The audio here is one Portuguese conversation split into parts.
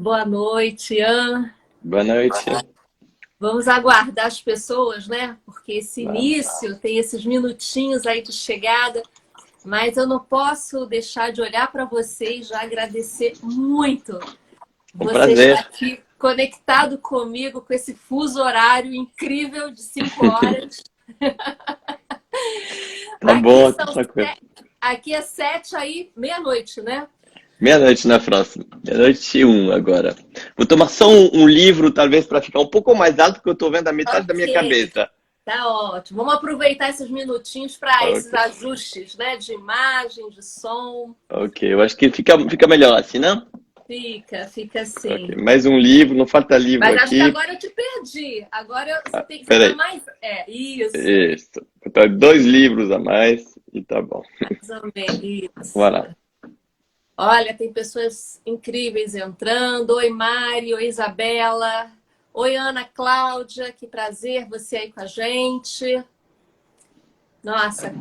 Boa noite, Ian. Boa noite. Vamos aguardar as pessoas, né? Porque esse Vamos. início tem esses minutinhos aí de chegada, mas eu não posso deixar de olhar para você e já agradecer muito. Um Você está prazer. aqui conectado comigo com esse fuso horário incrível de 5 horas. Tá Aqui bom, são tranquilo. aqui é 7 aí, meia-noite, né? Meia-noite na França. Meia-noite e um agora. Vou tomar só um livro, talvez, para ficar um pouco mais alto, porque eu tô vendo a metade da minha Ok. cabeça. Tá ótimo. Vamos aproveitar esses minutinhos para Ok. esses ajustes, né? De imagem, de som. Ok, eu acho que fica melhor assim, não? Fica Ok, assim. mais um livro, não falta livro Mas acho que aqui. agora eu te perdi. Agora você tá Peraí. mais. É, isso. Isso. Então, 2 livros a mais e tá bom. Mais ou menos. Vai Isso. lá. Olha, tem pessoas incríveis entrando. Oi, Mari. Oi, Isabela. Oi, Ana Cláudia. Que prazer você aí com a gente. Nossa,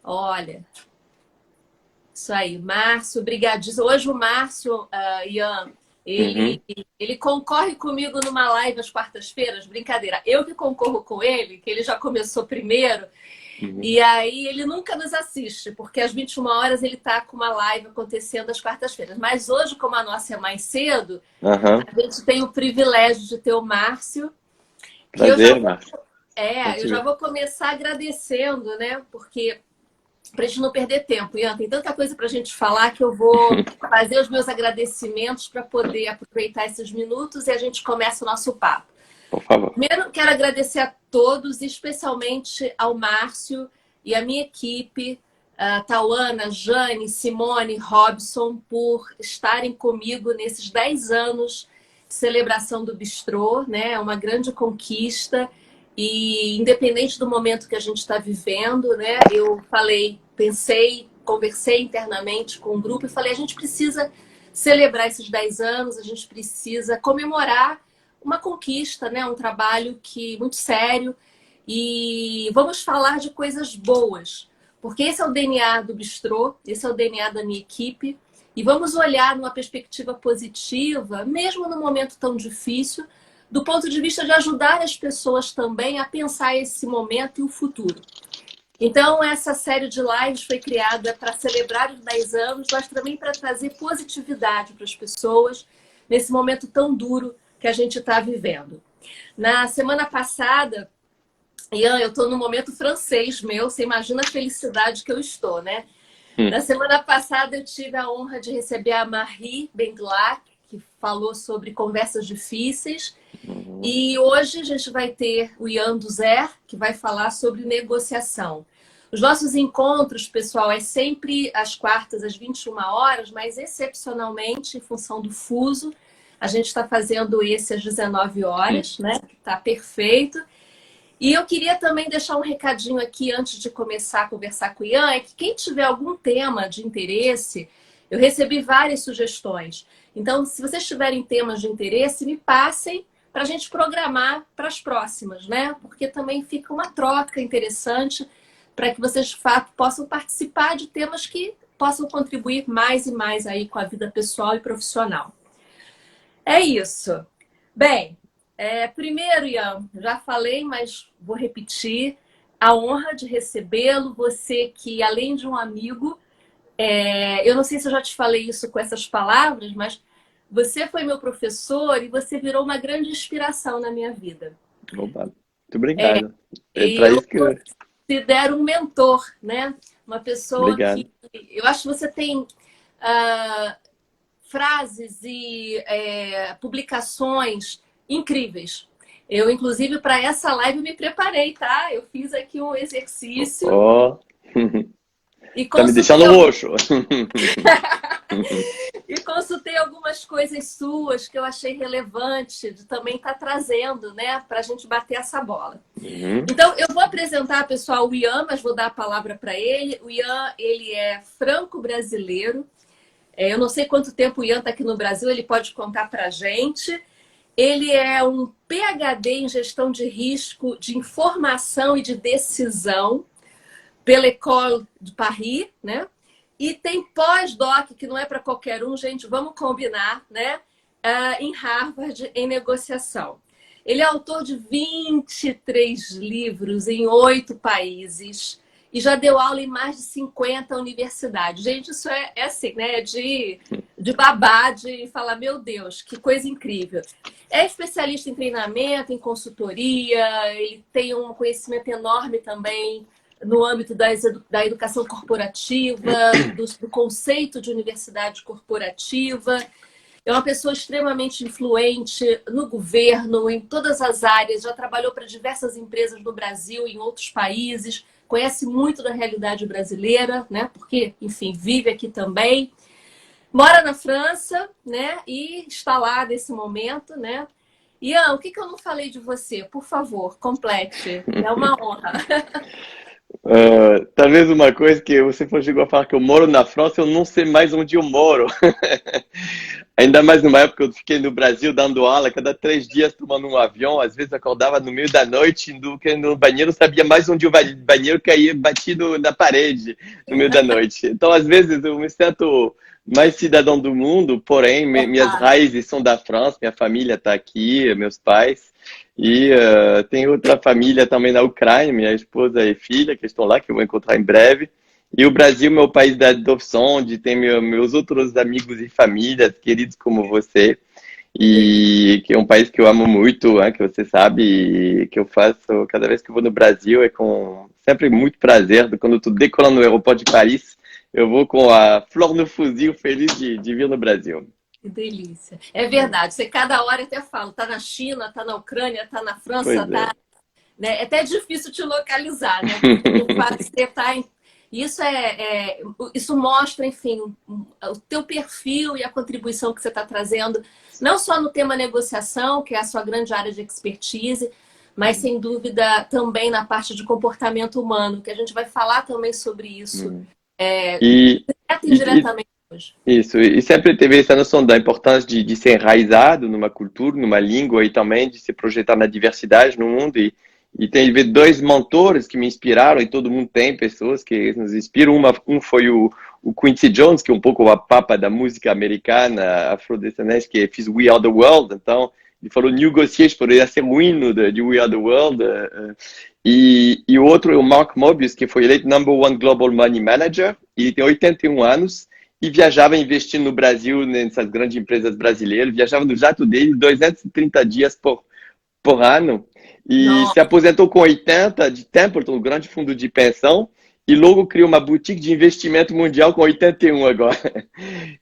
olha. Isso aí, Márcio, obrigadíssimo. Hoje o Márcio, Ian, ele, Uhum, ele concorre comigo numa live às quartas-feiras, brincadeira. Eu que concorro com ele, que ele já começou primeiro, uhum. e aí ele nunca nos assiste, porque às 21 horas ele está com uma live acontecendo às quartas-feiras. Mas hoje, como a nossa é mais cedo, Aham. a gente tem o privilégio de ter o Márcio, que Prazer, Márcio. Bom eu te já ver. vou começar agradecendo, né? Porque para a gente não perder tempo, Ian, tem tanta coisa para a gente falar que eu vou fazer os meus agradecimentos para poder aproveitar esses minutos e a gente começa o nosso papo. Por favor. Primeiro, quero agradecer a todos, especialmente ao Márcio e à minha equipe, a Tauana, Jane, Simone, Robson, por estarem comigo nesses 10 anos de celebração do Bistrô, né? É uma grande conquista. E independente do momento que a gente está vivendo, né? Eu falei, pensei, conversei internamente com o grupo e falei, a gente precisa celebrar esses 10 anos, a gente precisa comemorar uma conquista, né? Um trabalho que muito sério. E vamos falar de coisas boas, porque esse é o DNA do Bistrô, esse é o DNA da minha equipe. E vamos olhar numa perspectiva positiva, mesmo num momento tão difícil, do ponto de vista de ajudar as pessoas também a pensar esse momento e o futuro. Então, essa série de lives foi criada para celebrar os 10 anos, mas também para trazer positividade para as pessoas nesse momento tão duro que a gente está vivendo. Na semana passada, Ian, eu estou no momento francês meu, você imagina a felicidade que eu estou, né? Hum. Na semana passada eu tive a honra de receber a Marie Benglac, que falou sobre conversas difíceis. Uhum. E hoje a gente vai ter o Ian Duzer, que vai falar sobre negociação. Os nossos encontros, pessoal, é sempre às quartas, às 21 horas, mas excepcionalmente, em função do fuso, a gente está fazendo esse às 19 horas, né? Tá perfeito. E eu queria também deixar um recadinho aqui antes de começar a conversar com o Ian, é que quem tiver algum tema de interesse, eu recebi várias sugestões. Então, se vocês tiverem temas de interesse, me passem para a gente programar para as próximas, né? Porque também fica uma troca interessante para que vocês, de fato, possam participar de temas que possam contribuir mais e mais aí com a vida pessoal e profissional. É isso. Bem, primeiro, Ian, já falei, mas vou repetir, a honra de recebê-lo, você que, além de um amigo, eu não sei se eu já te falei isso com essas palavras, mas você foi meu professor e você virou uma grande inspiração na minha vida. Opa, muito obrigado. É E para eu isso que. considero um mentor, né? Uma pessoa que Obrigado. eu acho que você tem ah, frases e publicações incríveis. Eu, inclusive, para essa live me preparei, tá? Eu fiz aqui um exercício Ó, e tá me consultei, deixando roxo. e consultei algumas coisas suas que eu achei relevante de também estar trazendo, né? Para a gente bater essa bola. Uhum. Então, eu vou apresentar, pessoal, o Ian, mas vou dar a palavra para ele. O Ian, ele é franco-brasileiro. Eu não sei quanto tempo o Ian está aqui no Brasil, ele pode contar para a gente. Ele é um PhD em gestão de risco, de informação e de decisão pela École de Paris, né? E tem pós-doc, que não é para qualquer um, gente, vamos combinar, né? em Harvard em negociação. Ele é autor de 23 livros em 8 países e já deu aula em mais de 50 universidades. Gente, isso é assim, né? De babar, de falar, meu Deus, que coisa incrível. É especialista em treinamento, em consultoria, ele tem um conhecimento enorme também no âmbito da educação corporativa, do conceito de universidade corporativa. É uma pessoa extremamente influente no governo, em todas as áreas, já trabalhou para diversas empresas no Brasil e em outros países, conhece muito da realidade brasileira, né? Porque, enfim, vive aqui também. Mora na França, né? E está lá nesse momento, né? Ian, o que eu não falei de você? Por favor, complete. É uma honra. Talvez uma coisa que você chegou a falar que eu moro na França, eu não sei mais onde eu moro. Ainda mais numa época que eu fiquei no Brasil dando aula, cada 3 dias tomando um avião, às vezes acordava no meio da noite, indo no banheiro, sabia mais onde o banheiro caía batido na parede no meio da noite. Então, às vezes, eu me sinto mais cidadão do mundo, porém, minhas raízes são da França, minha família está aqui, meus pais. E tem outra família também na Ucrânia, minha esposa e filha, que estão lá, que eu vou encontrar em breve. E o Brasil, meu país da adopção, onde tem meus outros amigos e famílias queridos como você. E que é um país que eu amo muito, né, que você sabe, e que eu faço cada vez que eu vou no Brasil, é com sempre muito prazer. Quando eu estou decolando no aeroporto de Paris, eu vou com a flor no fuzil, feliz de vir no Brasil. Que delícia. É verdade. Você cada hora até fala, tá na China, tá na Ucrânia, tá na França, Pois é. tá, né? É até difícil te localizar, né? Porque o fato de você tá em... Isso mostra, enfim, o teu perfil e a contribuição que você está trazendo, não só no tema negociação, que é a sua grande área de expertise, mas sem dúvida também na parte de comportamento humano, que a gente vai falar também sobre isso, E, direto e e, indiretamente hoje. Isso, e sempre teve essa noção da importância de ser enraizado numa cultura, numa língua e também de se projetar na diversidade no mundo. E tem 2 mentores que me inspiraram, e todo mundo tem pessoas que nos inspiram. Um foi o Quincy Jones, que é um pouco a papa da música americana, afrodescendente, que fez We Are the World. Então, ele falou: Negotiate poderia ser o hino de We Are the World. E o outro é o Mark Mobius, que foi eleito #1 Global Money Manager. Ele tem 81 anos. E viajava investindo no Brasil, nessas grandes empresas brasileiras, viajava no jato dele 230 dias por ano, e se Nossa, aposentou com 80 de Templeton, um grande fundo de pensão, e logo criou uma boutique de investimento mundial com 81 agora.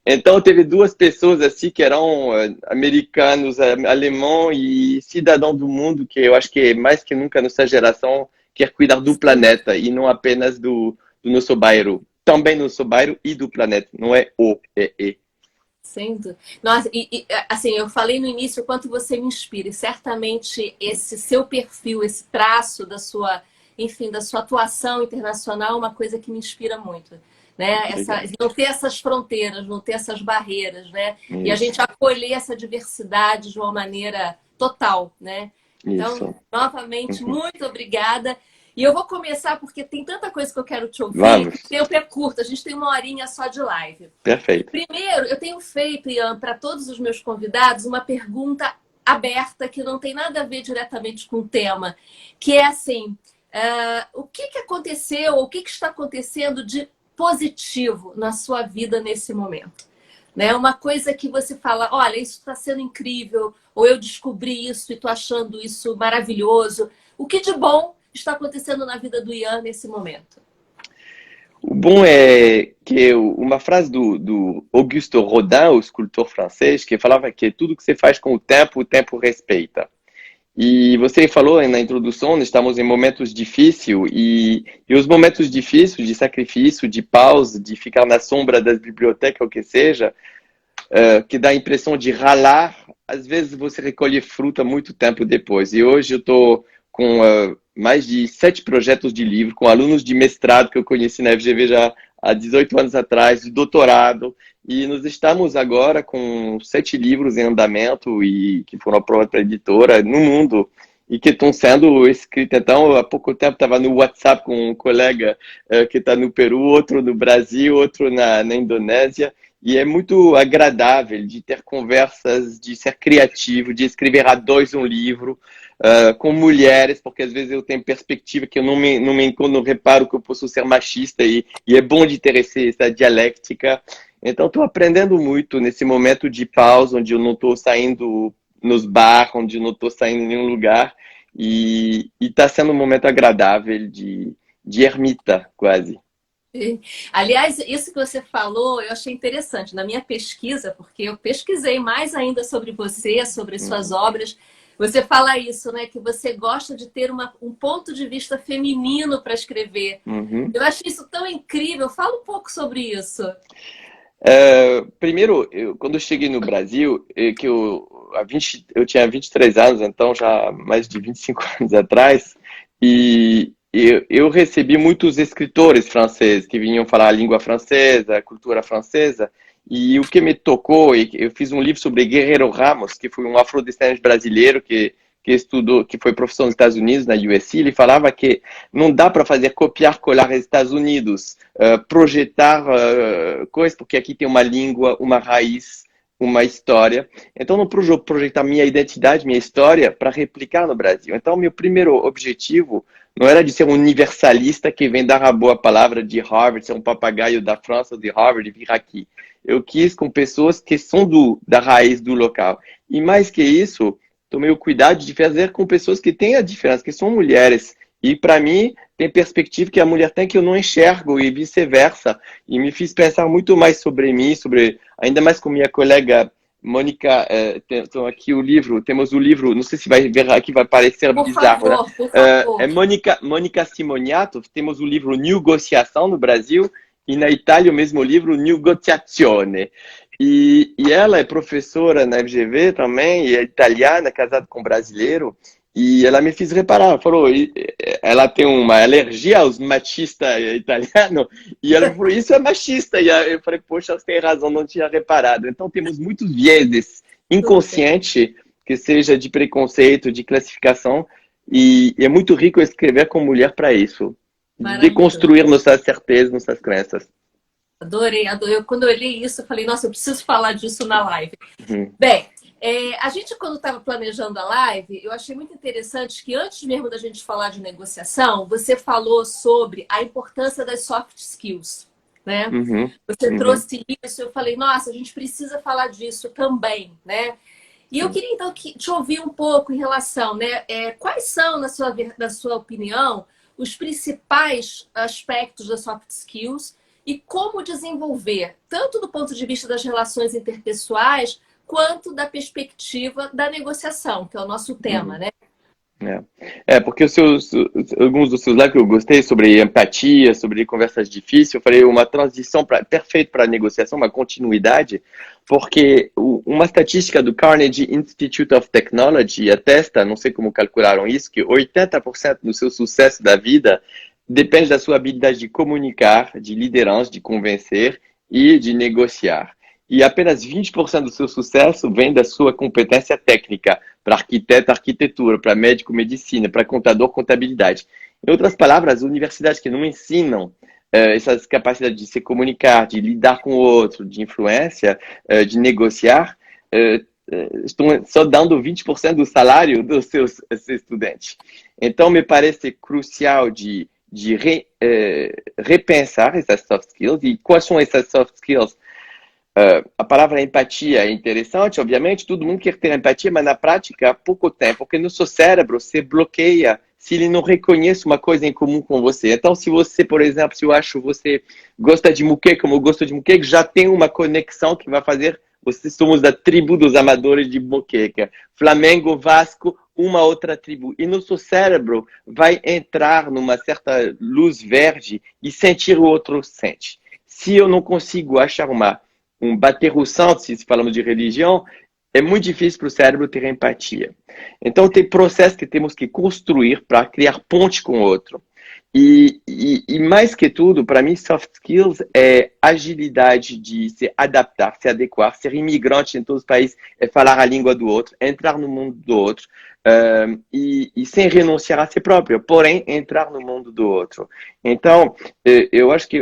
Então, teve 2 pessoas assim que eram americanos, alemão e cidadão do mundo, que eu acho que mais que nunca nessa geração quer cuidar do sim. planeta e não apenas do nosso bairro. Também no seu bairro e do planeta, não é o, é e. Sem dúvida. Nossa, assim, eu falei no início o quanto você me inspira, e certamente esse seu perfil, esse traço da sua, enfim, da sua atuação internacional é uma coisa que me inspira muito, né? Obrigado. Não ter essas fronteiras, não ter essas barreiras, né? E a Isso, gente acolher essa diversidade de uma maneira total, né? Então, isso. novamente, Uhum. muito obrigada. E eu vou começar porque tem tanta coisa que eu quero te ouvir, que o Vamos, tempo é curto, a gente tem 1 horinha só de live. perfeito. Primeiro, eu tenho feito, Ian, para todos os meus convidados, uma pergunta aberta que não tem nada a ver diretamente com o tema, que é assim, o que aconteceu, o que está acontecendo de positivo na sua vida nesse momento? Né? Uma coisa que você fala, olha, isso está sendo incrível, ou eu descobri isso e estou achando isso maravilhoso. O que de bom está acontecendo na vida do Ian nesse momento? O bom é que uma frase do Auguste Rodin, o escultor francês, que falava que tudo que você faz com o tempo respeita. E você falou na introdução, estamos em momentos difíceis, e os momentos difíceis de sacrifício, de pausa, de ficar na sombra das bibliotecas, ou o que seja, que dá a impressão de ralar, às vezes você recolhe fruta muito tempo depois. E hoje eu estou com mais de 7 projetos de livro, com alunos de mestrado que eu conheci na FGV já há 18 anos atrás, de doutorado, e nós estamos agora com 7 livros em andamento e que foram aprovados para a editora no mundo e que estão sendo escritos. Então, há pouco tempo estava no WhatsApp com um colega que está no Peru, outro no Brasil, outro na Indonésia, E é muito agradável de ter conversas, de ser criativo, de escrever a dois um livro, com mulheres, porque às vezes eu tenho perspectiva que eu não me encontro, não reparo que eu posso ser machista e é bom de ter essa dialética. Então, estou aprendendo muito nesse momento de pausa, onde eu não estou saindo nos bar, onde eu não estou saindo em nenhum lugar, e está sendo um momento agradável de ermita, quase. Aliás, isso que você falou, eu achei interessante na minha pesquisa, porque eu pesquisei mais ainda sobre você, sobre suas Uhum. obras. Você fala isso, né? Que você gosta de ter um ponto de vista feminino para escrever. Uhum. Eu achei isso tão incrível. Fala um pouco sobre isso. Primeiro, quando eu cheguei no Brasil, eu tinha 23 anos, então já mais de 25 anos atrás, e eu recebi muitos escritores franceses que vinham falar a língua francesa, a cultura francesa, e o que me tocou, eu fiz um livro sobre Guerreiro Ramos, que foi um afrodescendente brasileiro que estudou, que foi professor nos Estados Unidos, na USC. Ele falava que não dá para fazer copiar, colar nos Estados Unidos, projetar coisas, porque aqui tem uma língua, uma raiz, uma história. Então, não projetar minha identidade, minha história, para replicar no Brasil. Então, meu primeiro objetivo não era de ser um universalista que vem dar a boa palavra de Harvard, ser um papagaio da França, de Harvard, e vir aqui. Eu quis com pessoas que são da raiz do local. E mais que isso, tomei o cuidado de fazer com pessoas que têm a diferença, que são mulheres. E para mim, tem perspectiva que a mulher tem que eu não enxergo e vice-versa. E me fiz pensar muito mais sobre mim, ainda mais com minha colega Mônica. Então aqui temos o livro, não sei se vai ver aqui, vai parecer Por bizarro, né? favor, por favor. É Mônica Simoniato, temos o livro Negociação no Brasil e na Itália o mesmo livro Negoziazione. E ela é professora na FGV também, e é italiana, casada com um brasileiro. E ela me fez reparar, falou, ela tem uma alergia aos machistas italianos, e ela me falou, isso é machista. E eu falei, poxa, você tem razão, não tinha reparado. Então temos muitos vieses Super. inconscientes, que seja de preconceito, de classificação, e é muito rico escrever com mulher para isso. Maravilhoso. Deconstruir nossas certezas, nossas crenças. Adorei, adorei. Quando eu li isso, eu falei, nossa, eu preciso falar disso na live. Uhum. Bem, a gente, quando estava planejando a live, eu achei muito interessante que antes mesmo da gente falar de negociação, você falou sobre a importância das soft skills, né? Uhum. Você Uhum. trouxe isso, eu falei, nossa, a gente precisa falar disso também, né? E eu Sim. queria, então, te ouvir um pouco em relação, né? Quais são, na sua opinião, os principais aspectos das soft skills e como desenvolver, tanto do ponto de vista das relações interpessoais, quanto da perspectiva da negociação, que é o nosso tema, Uhum. né? Porque alguns dos seus lives que eu gostei sobre empatia, sobre conversas difíceis, eu falei uma transição perfeita para a negociação, uma continuidade, porque uma estatística do Carnegie Institute of Technology atesta, não sei como calcularam isso, que 80% do seu sucesso da vida depende da sua habilidade de comunicar, de liderança, de convencer e de negociar. E apenas 20% do seu sucesso vem da sua competência técnica, para arquiteto, arquitetura, para médico, medicina, para contador, contabilidade. Em outras palavras, as universidades que não ensinam essas capacidades de se comunicar, de lidar com o outro, de influência, de negociar, estão só dando 20% do salário dos seus estudantes. Então, me parece crucial de repensar essas soft skills. E quais são essas soft skills? A palavra empatia é interessante, obviamente, todo mundo quer ter empatia, mas na prática, há pouco tempo, porque no seu cérebro se bloqueia se ele não reconhece uma coisa em comum com você. Então, se você, por exemplo, se eu acho que você gosta de muqueca, como eu gosto de muqueca, já tem uma conexão que vai fazer, vocês somos da tribo dos amadores de muqueca. Flamengo, Vasco, uma outra tribo. E no seu cérebro vai entrar numa certa luz verde e sentir o outro sente. Se eu não consigo achar bater o santo, se falamos de religião, é muito difícil para o cérebro ter empatia. Então, tem processos que temos que construir para criar ponte com o outro. E mais que tudo, para mim, soft skills é agilidade de se adaptar, se adequar, ser imigrante em todos os países, é falar a língua do outro, entrar no mundo do outro, e sem renunciar a si próprio, porém, entrar no mundo do outro. Então, eu acho que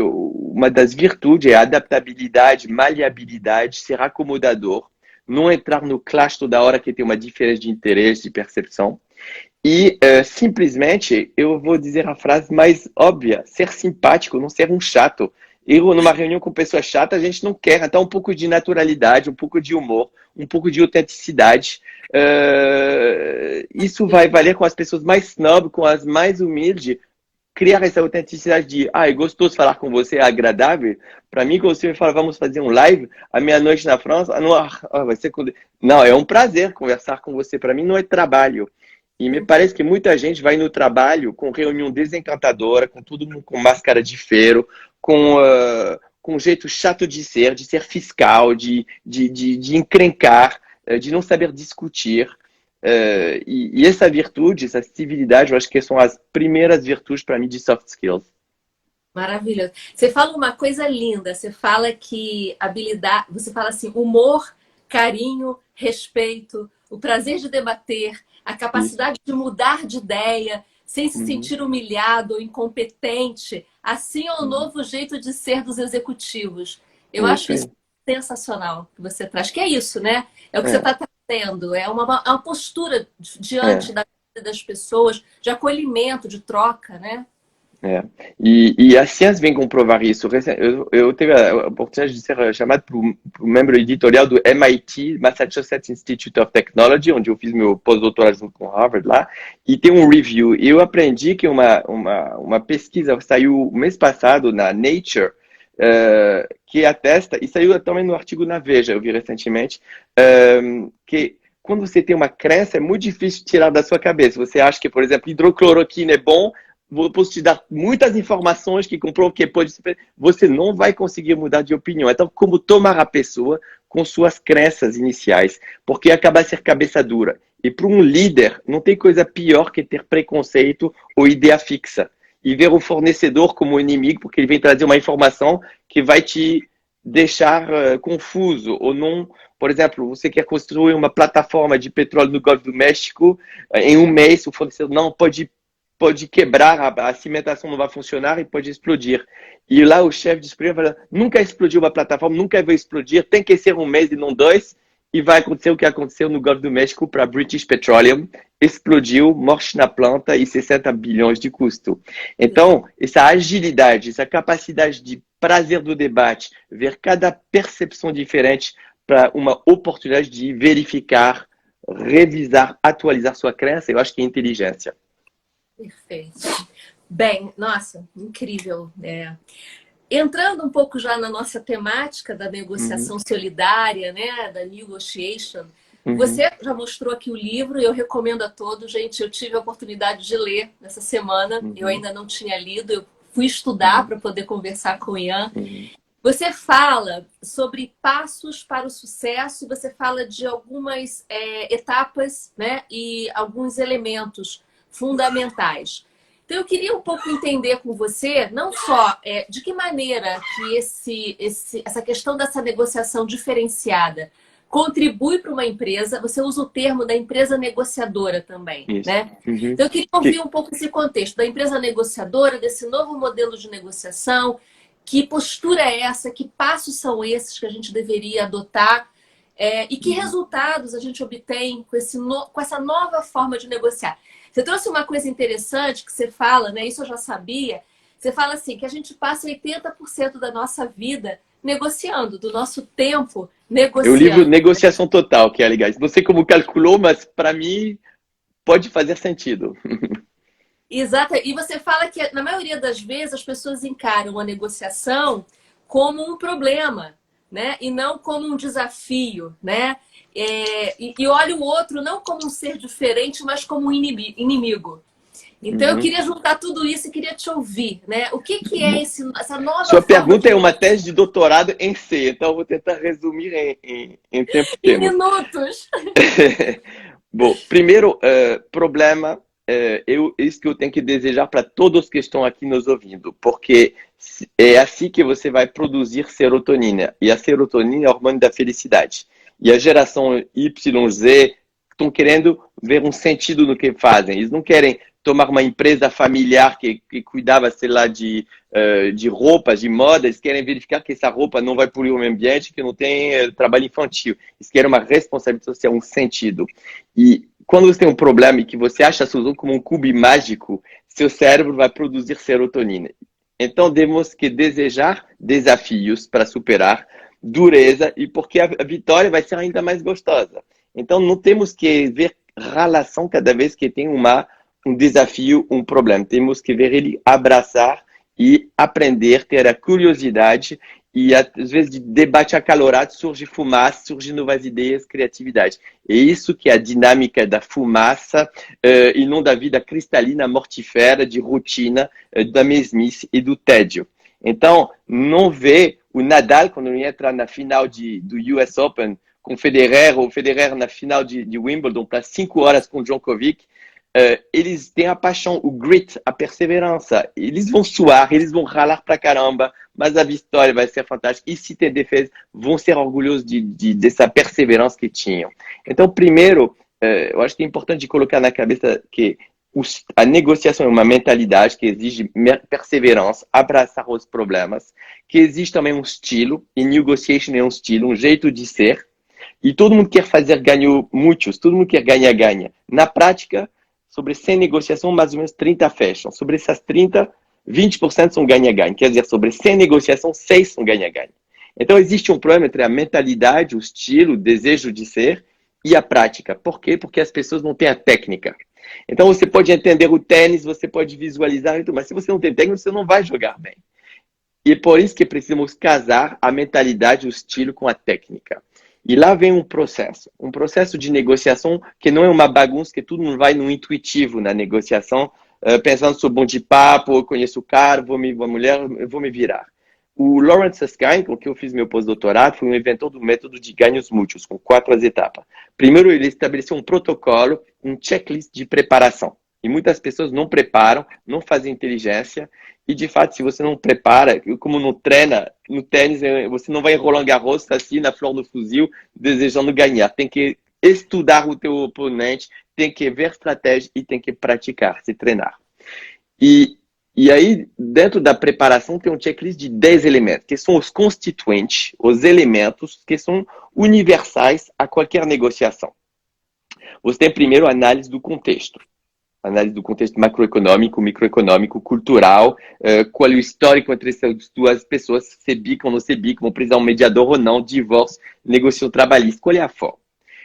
uma das virtudes é a adaptabilidade, maleabilidade, ser acomodador, não entrar no clash toda hora que tem uma diferença de interesse, de percepção. E simplesmente, eu vou dizer a frase mais óbvia, ser simpático, não ser um chato. Eu, numa reunião com pessoas chatas, a gente não quer, então um pouco de naturalidade, um pouco de humor, um pouco de autenticidade. Isso vai valer com as pessoas mais snob, com as mais humildes, criar essa autenticidade de, é gostoso falar com você, é agradável. Para mim, quando você me fala, vamos fazer um live à meia-noite na França, vai ser... Não, é um prazer conversar com você. Para mim, não é trabalho. E me parece que muita gente vai no trabalho com reunião desencantadora, com todo mundo com máscara de ferro, com um jeito chato de ser fiscal, de encrencar, de não saber discutir. E essa virtude, essa civilidade, eu acho que são as primeiras virtudes para mim de soft skills. Maravilhoso. Você fala uma coisa linda, você fala que habilidade, você fala assim, humor, carinho, respeito, o prazer de debater, a capacidade de mudar de ideia, sem se sentir humilhado ou incompetente. Assim é o novo jeito de ser dos executivos. Eu acho isso sensacional que você traz. Que é isso, né? É o que você está trazendo. É uma postura diante da vida das pessoas, de acolhimento, de troca, né? E a ciência vem comprovar isso. Eu tive a oportunidade de ser chamado para o membro editorial do MIT, Massachusetts Institute of Technology, onde eu fiz meu pós-doutorado junto com Harvard lá, e tem um review. E eu aprendi que uma pesquisa saiu mês passado na Nature, que atesta, e saiu também no artigo na Veja, eu vi recentemente, que quando você tem uma crença, é muito difícil tirar da sua cabeça. Você acha que, por exemplo, hidrocloroquina é bom, posso te dar muitas informações que comprovam que pode ser. Você não vai conseguir mudar de opinião. Então, como tomar a pessoa com suas crenças iniciais? Porque acaba a ser cabeça dura. E para um líder, não tem coisa pior que ter preconceito ou ideia fixa. E ver o fornecedor como inimigo, porque ele vem trazer uma informação que vai te deixar confuso ou não. Por exemplo, você quer construir uma plataforma de petróleo no Golfo do México, em um mês o fornecedor não pode quebrar, a cimentação não vai funcionar e pode explodir. E lá o chefe de explodir vai falar, nunca explodiu uma plataforma, nunca vai explodir, tem que ser um mês e não 2, e vai acontecer o que aconteceu no Golfo do México para British Petroleum, explodiu, morte na planta e 60 bilhões de custo. Então, essa agilidade, essa capacidade de prazer do debate, ver cada percepção diferente para uma oportunidade de verificar, revisar, atualizar sua crença, eu acho que é inteligência. Perfeito. Bem, nossa, incrível. Entrando um pouco já na nossa temática da negociação solidária, né, da negotiation, você já mostrou aqui o livro e eu recomendo a todos. Gente, eu tive a oportunidade de ler nessa semana, eu ainda não tinha lido, eu fui estudar para poder conversar com o Ian. Você fala sobre passos para o sucesso, você fala de algumas etapas, né, e alguns elementos fundamentais. Então, eu queria um pouco entender com você, não só de que maneira que essa questão dessa negociação diferenciada contribui para uma empresa, você usa o termo da empresa negociadora também, né? Então, eu queria ouvir um pouco esse contexto da empresa negociadora, desse novo modelo de negociação, que postura é essa, que passos são esses que a gente deveria adotar e que resultados a gente obtém com essa nova forma de negociar. Você trouxe uma coisa interessante que você fala, né? Isso eu já sabia. Você fala assim, que a gente passa 80% da nossa vida negociando, do nosso tempo negociando. O livro Negociação Total, que é legal. Não sei como calculou, mas para mim pode fazer sentido. Exato. E você fala que, na maioria das vezes, as pessoas encaram a negociação como um problema, né? E não como um desafio, né? E olha o outro não como um ser diferente, mas como um inimigo. Então, eu queria juntar tudo isso e queria te ouvir, né? O que é essa nova Sua pergunta é uma tese de doutorado em C, então eu vou tentar resumir em tempo. Em minutos. Bom, primeiro, problema, isso que eu tenho que desejar para todos que estão aqui nos ouvindo, porque é assim que você vai produzir serotonina, e a serotonina é o hormônio da felicidade. E a geração Y, Z estão querendo ver um sentido no que fazem. Eles não querem tomar uma empresa familiar que cuidava, sei lá, de roupas, de moda, eles querem verificar que essa roupa não vai poluir o meio ambiente, que não tem trabalho infantil. Eles querem uma responsabilidade social, um sentido. E quando você tem um problema e que você acha a solução como um cubo mágico, seu cérebro vai produzir serotonina. Então, temos que desejar desafios para superar, dureza, e porque a vitória vai ser ainda mais gostosa. Então, não temos que ver relação cada vez que tem um desafio, um problema. Temos que ver ele abraçar e aprender, ter a curiosidade e, às vezes, de debate acalorado, surge fumaça, surgem novas ideias, criatividade. É isso que é a dinâmica da fumaça e não da vida cristalina, mortífera, de rotina, da mesmice e do tédio. Então, não vê o Nadal, quando ele entra na final do US Open, com o Federer na final de Wimbledon, para 5 horas com o Djokovic, eles têm a paixão, o grit, a perseverança. Eles vão suar, eles vão ralar pra caramba, mas a vitória vai ser fantástica. E se tem defesa, vão ser orgulhosos dessa perseverança que tinham. Então, primeiro, eu acho que é importante colocar na cabeça que a negociação é uma mentalidade que exige perseverança, abraçar os problemas, que existe também um estilo, e negotiation é um estilo, um jeito de ser, e todo mundo quer fazer ganho muitos, todo mundo quer ganha-ganha. Na prática, sobre 100 negociações, mais ou menos 30 fecham. Sobre essas 30, 20% são ganha-ganha. Quer dizer, sobre 100 negociações, 6 são ganha-ganha. Então, existe um problema entre a mentalidade, o estilo, o desejo de ser e a prática. Por quê? Porque as pessoas não têm a técnica. Então, você pode entender o tênis, você pode visualizar, mas se você não tem técnica, você não vai jogar bem. E é por isso que precisamos casar a mentalidade, o estilo com a técnica. E lá vem um processo de negociação que não é uma bagunça, que todo mundo vai no intuitivo na negociação, pensando sou bom de papo, eu conheço o cara, vou me virar. O Lawrence Susskind, com quem eu fiz meu pós-doutorado, foi um inventor do método de ganhos mútuos, com 4 etapas. Primeiro, ele estabeleceu um protocolo, um checklist de preparação. E muitas pessoas não preparam, não fazem inteligência. E, de fato, se você não prepara, como não treina, no tênis, você não vai Roland Garros assim, na flor do fuzil, desejando ganhar. Tem que estudar o teu oponente, tem que ver estratégia e tem que praticar, se treinar. E aí, dentro da preparação, tem um checklist de 10 elementos, que são os constituintes, os elementos que são universais a qualquer negociação. Você tem primeiro a análise do contexto. Análise do contexto macroeconômico, microeconômico, cultural, qual é o histórico entre essas duas pessoas, se bicam ou não se bicam, vão precisar de um mediador ou não, divórcio, negociação trabalhista, qual é a forma?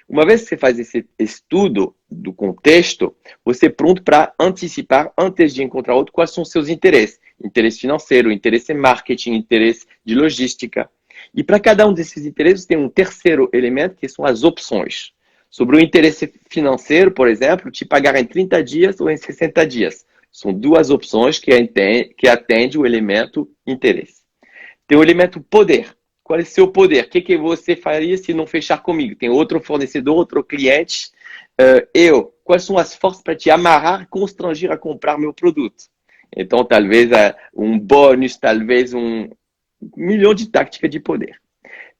Uma vez que você faz esse estudo do contexto, você é pronto para antecipar, antes de encontrar outro, quais são os seus interesses. Interesse financeiro, interesse em marketing, interesse de logística. E para cada um desses interesses, tem um terceiro elemento, que são as opções. Sobre o interesse financeiro, por exemplo, te pagar em 30 dias ou em 60 dias. São duas opções que atendem o elemento interesse. Tem o elemento poder. Qual é o seu poder? O que você faria se não fechar comigo? Tem outro fornecedor, outro cliente. Quais são as forças para te amarrar, constranger a comprar meu produto? Então, talvez um bônus, talvez 1 milhão de táticas de poder.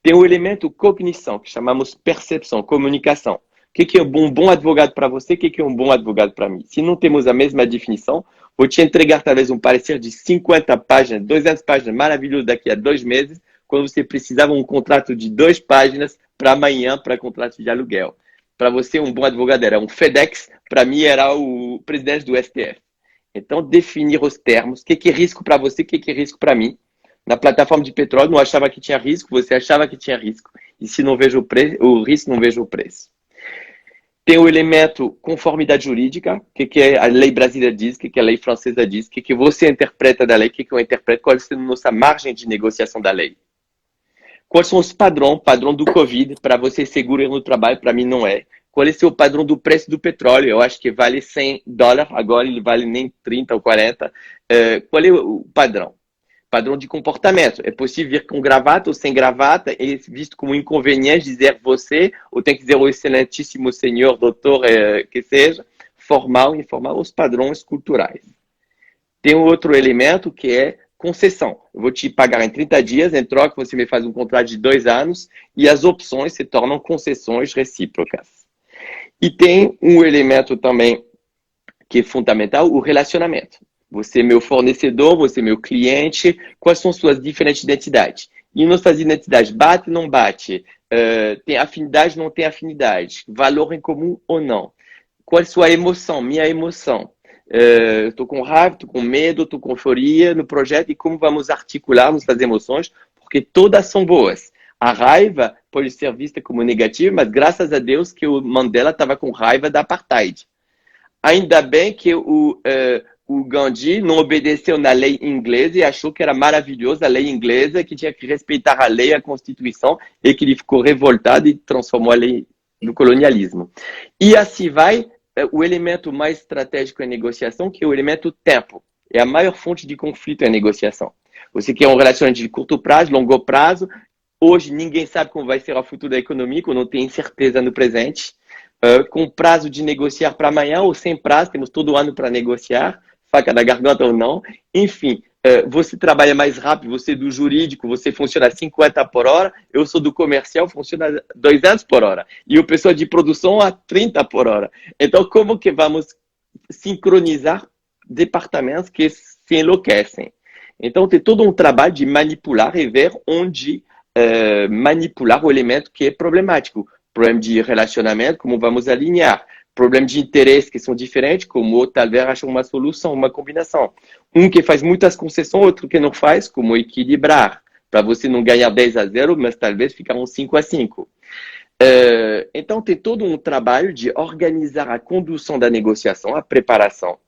Tem o elemento cognição, que chamamos percepção, comunicação. O que é um bom advogado para você? O que é um bom advogado para mim? Se não temos a mesma definição, vou te entregar talvez um parecer de 50 páginas, 200 páginas, maravilhoso daqui a 2 meses, quando você precisava um contrato de 2 páginas para amanhã, para contrato de aluguel. Para você, um bom advogado era um FedEx, para mim era o presidente do STF. Então, definir os termos, o que é risco para você, o que é risco para mim. Na plataforma de petróleo, não achava que tinha risco, você achava que tinha risco. E se não vejo o risco, não vejo o preço. Tem o elemento conformidade jurídica, o que a lei brasileira diz, o que a lei francesa diz, o que você interpreta da lei, o que eu interpreto, qual é a nossa margem de negociação da lei. Quais são os padrão do Covid, para você seguro no trabalho, para mim não é. Qual é o seu padrão do preço do petróleo? Eu acho que vale $100, agora ele vale nem 30 ou 40. Qual é o padrão? Padrão de comportamento. É possível vir com gravata ou sem gravata, é visto como inconveniente dizer você, ou tem que dizer o excelentíssimo senhor, doutor, que seja, formal, informal, os padrões culturais. Tem um outro elemento que é concessão. Eu vou te pagar em 30 dias, em troca você me faz um contrato de 2 anos, e as opções se tornam concessões recíprocas. E tem um elemento também que é fundamental, o relacionamento. Você é meu fornecedor, você é meu cliente, quais são suas diferentes identidades? E nossas identidades bate, não bate? Tem afinidade, não tem afinidade? Valor em comum ou não? Qual é a sua emoção, minha emoção? Eu estou com raiva, estou com medo, estou com euforia no projeto e como vamos articular nossas emoções, porque todas são boas. A raiva pode ser vista como negativa, mas graças a Deus que o Mandela estava com raiva da apartheid. Ainda bem que o Gandhi não obedeceu na lei inglesa e achou que era maravilhosa a lei inglesa, que tinha que respeitar a lei, a Constituição, e que ele ficou revoltado e transformou a lei no colonialismo. E assim vai o elemento mais estratégico em negociação, que é o elemento tempo. É a maior fonte de conflito em negociação. Você quer um relacionamento de curto prazo, longo prazo. Hoje, ninguém sabe como vai ser o futuro da economia, quando não tem certeza no presente. Com prazo de negociar para amanhã ou sem prazo, temos todo ano para negociar, faca na garganta ou não. Enfim, você trabalha mais rápido, você é do jurídico, você funciona a 50 por hora, eu sou do comercial, funciona a 200 por hora. E o pessoal de produção a 30 por hora. Então, como que vamos sincronizar departamentos que se enlouquecem? Então, tem todo um trabalho de manipular e ver onde manipular o elemento que é problemático. Problema de relacionamento, como vamos alinhar. Problema de interesse, que são diferentes, como talvez achar uma solução, uma combinação. Um que faz muitas concessões, outro que não faz, como equilibrar. Para você não ganhar 10-0, mas talvez ficar um 5-5. Então, tem todo um trabalho de organizar a condução da negociação, a preparação.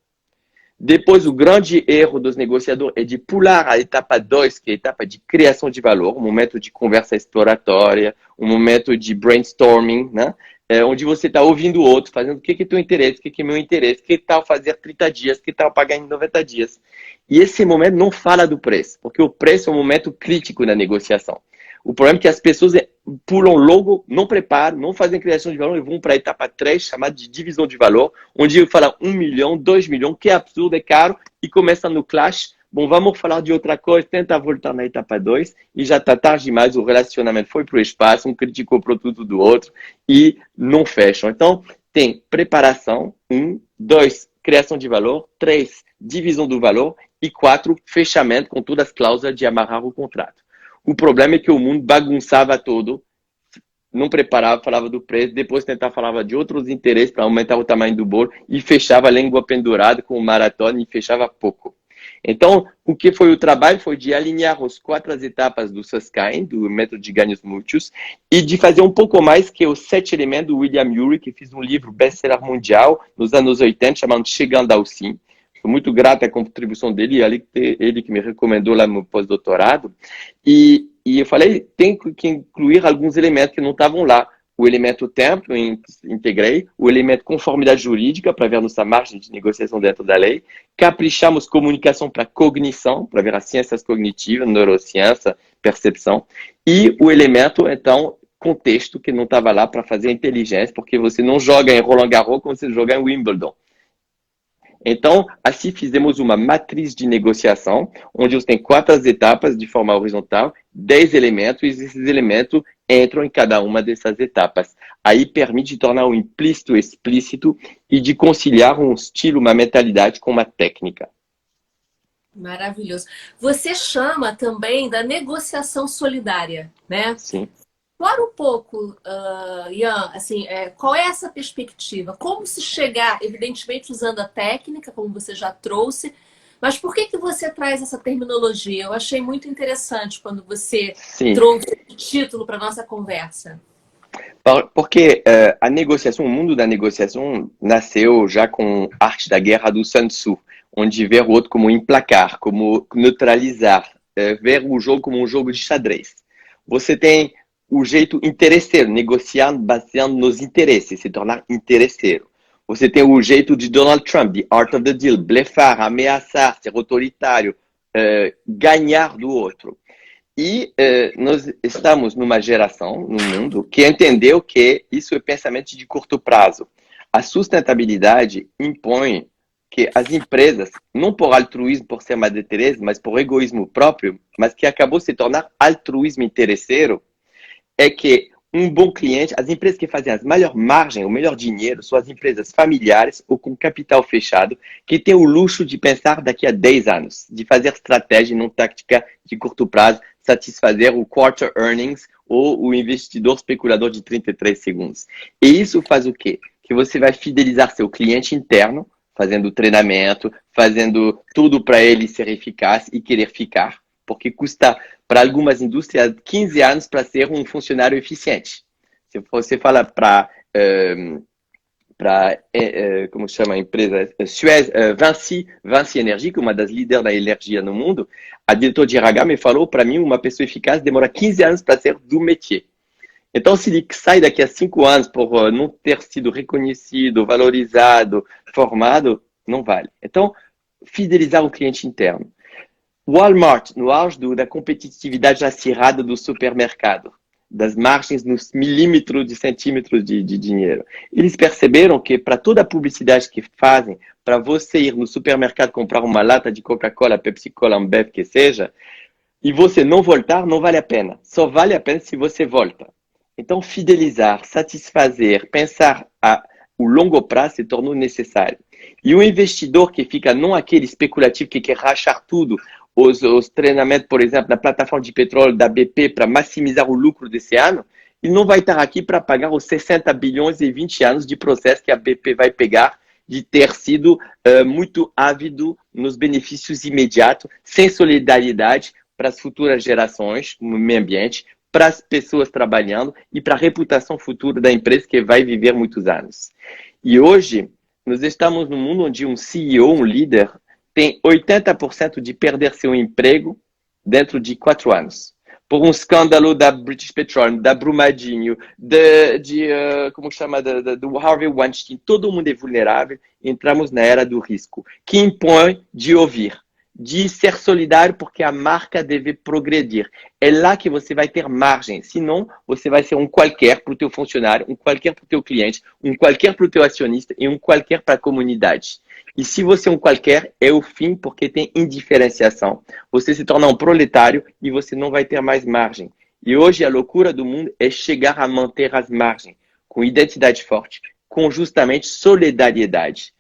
Depois, o grande erro dos negociadores é de pular a etapa 2, que é a etapa de criação de valor, um momento de conversa exploratória, um momento de brainstorming, né? Onde você está ouvindo o outro, fazendo o que é teu interesse, o que é meu interesse, que tal fazer 30 dias, que tal pagar em 90 dias. E esse momento não fala do preço, porque o preço é um momento crítico na negociação. O problema é que as pessoas pulam logo, não preparam, não fazem criação de valor e vão para a etapa 3, chamada de divisão de valor, onde fala 1 milhão, 2 milhões, que é absurdo, é caro, e começa no clash. Bom, vamos falar de outra coisa, tenta voltar na etapa 2 e já está tarde demais, o relacionamento foi para o espaço, um criticou o produto do outro e não fecham. Então, tem preparação, 1, 2, criação de valor, 3, divisão do valor e 4, fechamento com todas as cláusulas de amarrar o contrato. O problema é que o mundo bagunçava tudo, não preparava, falava do preço, depois tentava falava de outros interesses para aumentar o tamanho do bolo e fechava a língua pendurada com o maratona e fechava pouco. Então, o que foi o trabalho foi de alinhar as 4 etapas do Susskind, do método de ganhos mútuos, e de fazer um pouco mais que os 7 elementos do William Ury, que fez um livro best-seller mundial nos anos 80, chamado Chegando ao Sim. Sou muito grato à contribuição dele, ele que me recomendou lá no pós-doutorado. E eu falei, tem que incluir alguns elementos que não estavam lá. O elemento tempo, eu integrei. O elemento conformidade jurídica, para ver nossa margem de negociação dentro da lei. Caprichamos comunicação para cognição, para ver as ciências cognitivas, neurociência, percepção. E o elemento, então, contexto, que não estava lá para fazer inteligência, porque você não joga em Roland Garros como você joga em Wimbledon. Então, assim fizemos uma matriz de negociação, onde você tem 4 etapas de forma horizontal, 10 elementos, e esses elementos entram em cada uma dessas etapas. Aí permite tornar o implícito explícito e de conciliar um estilo, uma mentalidade com uma técnica. Maravilhoso. Você chama também da negociação solidária, né? Sim. Explora um pouco, Ian, assim, qual é essa perspectiva? Como se chegar, evidentemente usando a técnica, como você já trouxe, mas por que você traz essa terminologia? Eu achei muito interessante quando você trouxe o título para a nossa conversa. Porque a negociação, o mundo da negociação nasceu já com a arte da guerra do Sun Tzu, onde ver o outro como emplacar, como neutralizar, ver o jogo como um jogo de xadrez. Você tem o jeito interesseiro, negociar baseando nos interesses, se tornar interesseiro. Você tem o jeito de Donald Trump, the art of the deal, blefar, ameaçar, ser autoritário, ganhar do outro. E nós estamos numa geração, no mundo, que entendeu que isso é pensamento de curto prazo. A sustentabilidade impõe que as empresas, não por altruísmo, por ser Madre Teresa, mas por egoísmo próprio, mas que acabou se tornar altruísmo interesseiro, é que um bom cliente, as empresas que fazem as maiores margens, o melhor dinheiro, são as empresas familiares ou com capital fechado, que têm o luxo de pensar daqui a 10 anos, de fazer estratégia e não tática de curto prazo, satisfazer o quarter earnings ou o investidor especulador de 33 segundos. E isso faz o quê? Que você vai fidelizar seu cliente interno, fazendo treinamento, fazendo tudo para ele ser eficaz e querer ficar, porque custa para algumas indústrias 15 anos para ser um funcionário eficiente. Se você fala para como chama a empresa? Suez, Vinci Energia, que é uma das líderes da energia no mundo, a diretora de RH me falou, para mim, uma pessoa eficaz demora 15 anos para ser do métier. Então, se ele sai daqui a 5 anos por não ter sido reconhecido, valorizado, formado, não vale. Então, fidelizar o cliente interno. Walmart, no auge da competitividade acirrada do supermercado, das margens nos milímetros de centímetros de dinheiro. Eles perceberam que para toda a publicidade que fazem, para você ir no supermercado comprar uma lata de Coca-Cola, Pepsi-Cola, Ambev, que seja, e você não voltar, não vale a pena. Só vale a pena se você volta. Então, fidelizar, satisfazer, pensar o longo prazo se tornou necessário. E o investidor que fica, não aquele especulativo que quer rachar tudo, os treinamentos, por exemplo, na plataforma de petróleo da BP para maximizar o lucro desse ano, ele não vai estar aqui para pagar os 60 bilhões e 20 anos de processo que a BP vai pegar de ter sido muito ávido nos benefícios imediatos, sem solidariedade para as futuras gerações, no meio ambiente, para as pessoas trabalhando e para a reputação futura da empresa que vai viver muitos anos. E hoje, nós estamos num mundo onde um CEO, um líder, tem 80% de perder seu emprego dentro de 4 anos. Por um escândalo da British Petroleum, da Brumadinho, como chama, do Harvey Weinstein. Todo mundo é vulnerável. Entramos na era do risco, que impõe de ouvir, de ser solidário, porque a marca deve progredir. É lá que você vai ter margem. Senão, você vai ser um qualquer para o teu funcionário, um qualquer para o teu cliente, um qualquer para o teu acionista e um qualquer para a comunidade. E se você é um qualquer, é o fim, porque tem indiferenciação. Você se torna um proletário e você não vai ter mais margem. E hoje a loucura do mundo é chegar a manter as margens, com identidade forte, com justamente solidariedade.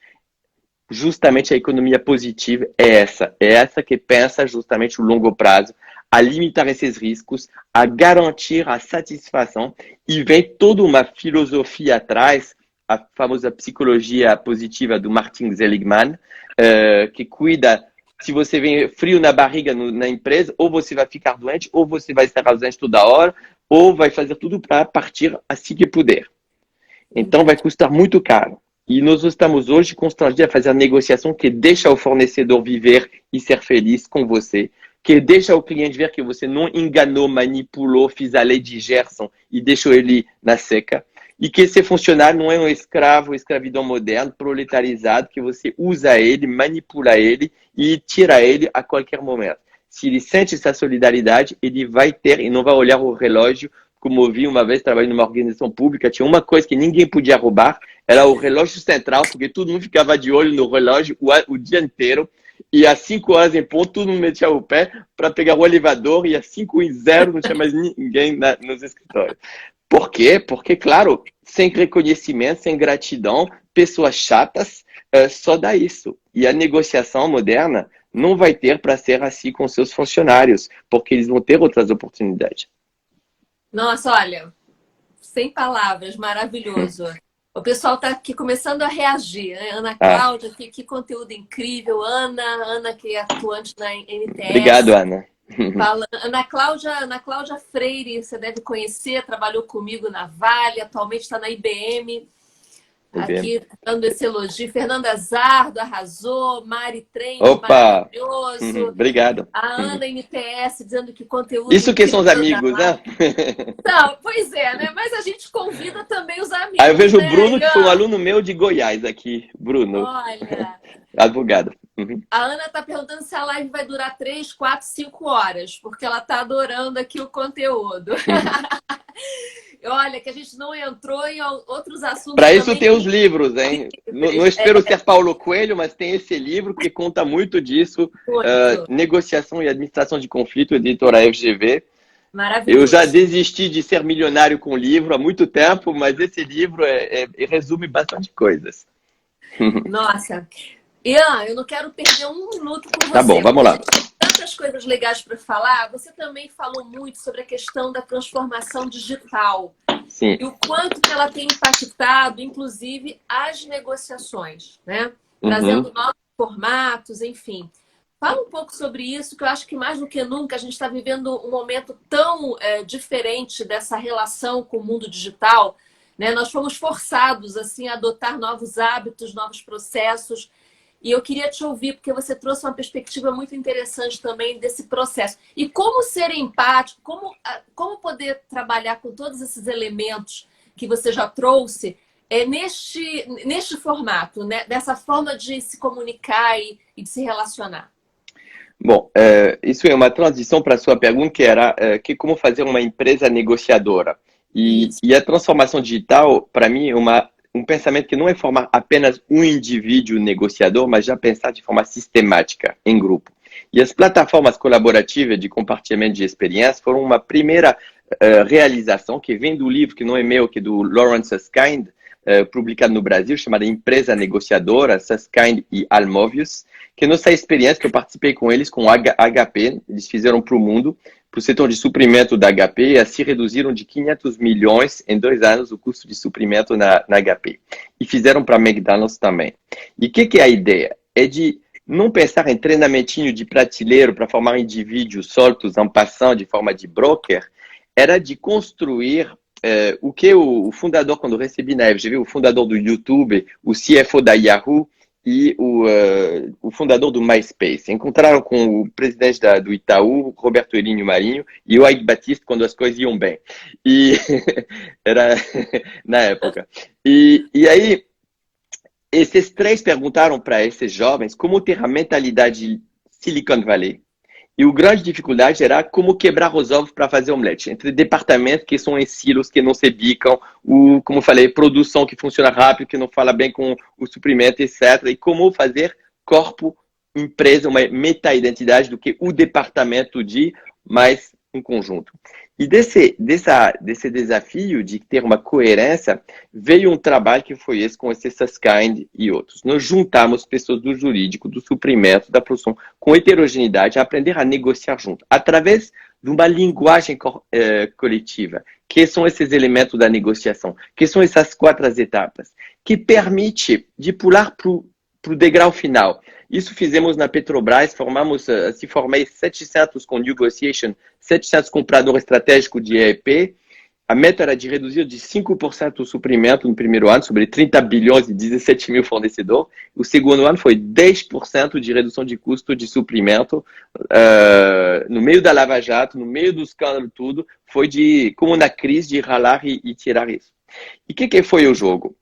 Justamente a economia positiva é essa que pensa justamente o longo prazo, a limitar esses riscos, a garantir a satisfação, e vem toda uma filosofia atrás, a famosa psicologia positiva do Martin Seligman, que cuida, se você vem frio na barriga na empresa, ou você vai ficar doente, ou você vai estar ausente toda hora, ou vai fazer tudo para partir assim que puder. Então vai custar muito caro. E nós estamos hoje constrangidos a fazer a negociação que deixa o fornecedor viver e ser feliz com você, que deixa o cliente ver que você não enganou, manipulou, fez a lei de Gerson e deixou ele na seca. E que esse funcionário não é um escravo, escravidão moderno, proletarizado, que você usa ele, manipula ele e tira ele a qualquer momento. Se ele sente essa solidariedade, ele vai ter e não vai olhar o relógio. Como eu vi uma vez, trabalhando numa organização pública, tinha uma coisa que ninguém podia roubar, era o relógio central, porque todo mundo ficava de olho no relógio o dia inteiro. E às 5 horas em ponto, todo mundo metia o pé para pegar o elevador, e às 5:00 não tinha mais ninguém nos escritórios. Por quê? Porque, claro, sem reconhecimento, sem gratidão, pessoas chatas, só dá isso. E a negociação moderna não vai ter para ser assim com seus funcionários, porque eles vão ter outras oportunidades. Nossa, olha, sem palavras, maravilhoso. O pessoal está aqui começando a reagir, né? Ana Cláudia, que conteúdo incrível. Ana que é atuante na NTS. Obrigado, Ana. Ana Cláudia Freire, você deve conhecer, trabalhou comigo na Vale, atualmente está na IBM. Aqui dando esse elogio. Fernanda Zardo arrasou, Mari Trem, maravilhoso. Obrigado. A Ana NTS dizendo que conteúdo. Isso que são os amigos, né? Não, pois é, né? Mas a gente convida também os amigos. Aí eu vejo, né, o Bruno, que foi um aluno meu de Goiás aqui. Bruno. Olha. Advogado. A Ana está perguntando se a live vai durar 3, 4, 5 horas, porque ela está adorando aqui o conteúdo. Olha, que a gente não entrou em outros assuntos. Para isso tem os livros, hein? Não espero ser Paulo Coelho, mas tem esse livro que conta muito disso. Negociação e Administração de Conflito, editora FGV. Eu já Maravilhoso. desisti de ser milionário com livro há muito tempo, mas esse livro resume bastante coisas. Nossa, Ian, eu não quero perder um minuto com Tá bom, você, vamos porque a lá. gente tem tantas coisas legais para falar. Você também falou muito sobre a questão da transformação digital Sim. e o quanto que ela tem impactado, inclusive, as negociações, né? Uhum. Trazendo novos formatos, enfim. Fala um pouco sobre isso, que eu acho que mais do que nunca a gente está vivendo um momento tão diferente dessa relação com o mundo digital, né? Nós fomos forçados assim a adotar novos hábitos, novos processos. E eu queria te ouvir, porque você trouxe uma perspectiva muito interessante também desse processo. E como ser empático, como poder trabalhar com todos esses elementos que você já trouxe neste formato, né? Dessa forma de se comunicar e de se relacionar. Bom, isso é uma transição para a sua pergunta, que era como fazer uma empresa negociadora. Isso. E a transformação digital, para mim, é um pensamento que não é formar apenas um indivíduo negociador, mas já pensar de forma sistemática, em grupo. E as plataformas colaborativas de compartilhamento de experiências foram uma primeira realização que vem do livro, que não é meu, que é do Lawrence Susskind, publicado no Brasil, chamada Empresa Negociadora, Susskind e Almovius, que nossa experiência, que eu participei com eles, com HP, eles fizeram para o mundo, para o setor de suprimento da HP, e assim reduziram de 500 milhões em 2 anos o custo de suprimento na HP. E fizeram para a McDonald's também. E o que é a ideia? É de não pensar em treinamentinho de prateleiro para formar indivíduos soltos en passant de forma de broker, era de construir o que o fundador, quando eu recebi na FGV, o fundador do YouTube, o CFO da Yahoo e o fundador do MySpace. Encontraram com o presidente do Itaú, Roberto Elinho Marinho, e o Ike Batista quando as coisas iam bem. E era na época. E aí, esses três perguntaram para esses jovens como ter a mentalidade Silicon Valley. E a grande dificuldade era como quebrar os ovos para fazer omelete. Entre departamentos que são em silos, que não se bicam, como falei, produção que funciona rápido, que não fala bem com o suprimento, etc. E como fazer corpo, empresa, uma meta-identidade do que o departamento de, mas um conjunto. E desse desafio de ter uma coerência, veio um trabalho que foi esse com esse Susskind e outros. Nós juntamos pessoas do jurídico, do suprimento, da produção, com heterogeneidade, a aprender a negociar junto, através de uma linguagem coletiva. Que são esses elementos da negociação? Que são essas 4 etapas? Que permite de pular para o degrau final. Isso fizemos na Petrobras, se formei 700 com negotiation, 700 compradores estratégicos de EEP. A meta era de reduzir de 5% o suprimento no primeiro ano, sobre 30 bilhões e 17 mil fornecedores. O segundo ano foi 10% de redução de custo de suprimento. No meio da Lava Jato, no meio do escândalo, tudo, foi como na crise, de ralar e tirar isso. E o que foi o jogo?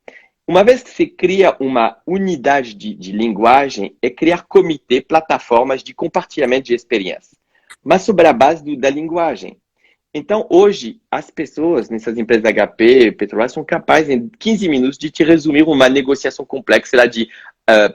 Uma vez que se cria uma unidade de linguagem, é criar comitê, plataformas de compartilhamento de experiências, mas sobre a base da linguagem. Então, hoje, as pessoas nessas empresas HP, Petrobras, são capazes, em 15 minutos, de te resumir uma negociação complexa lá de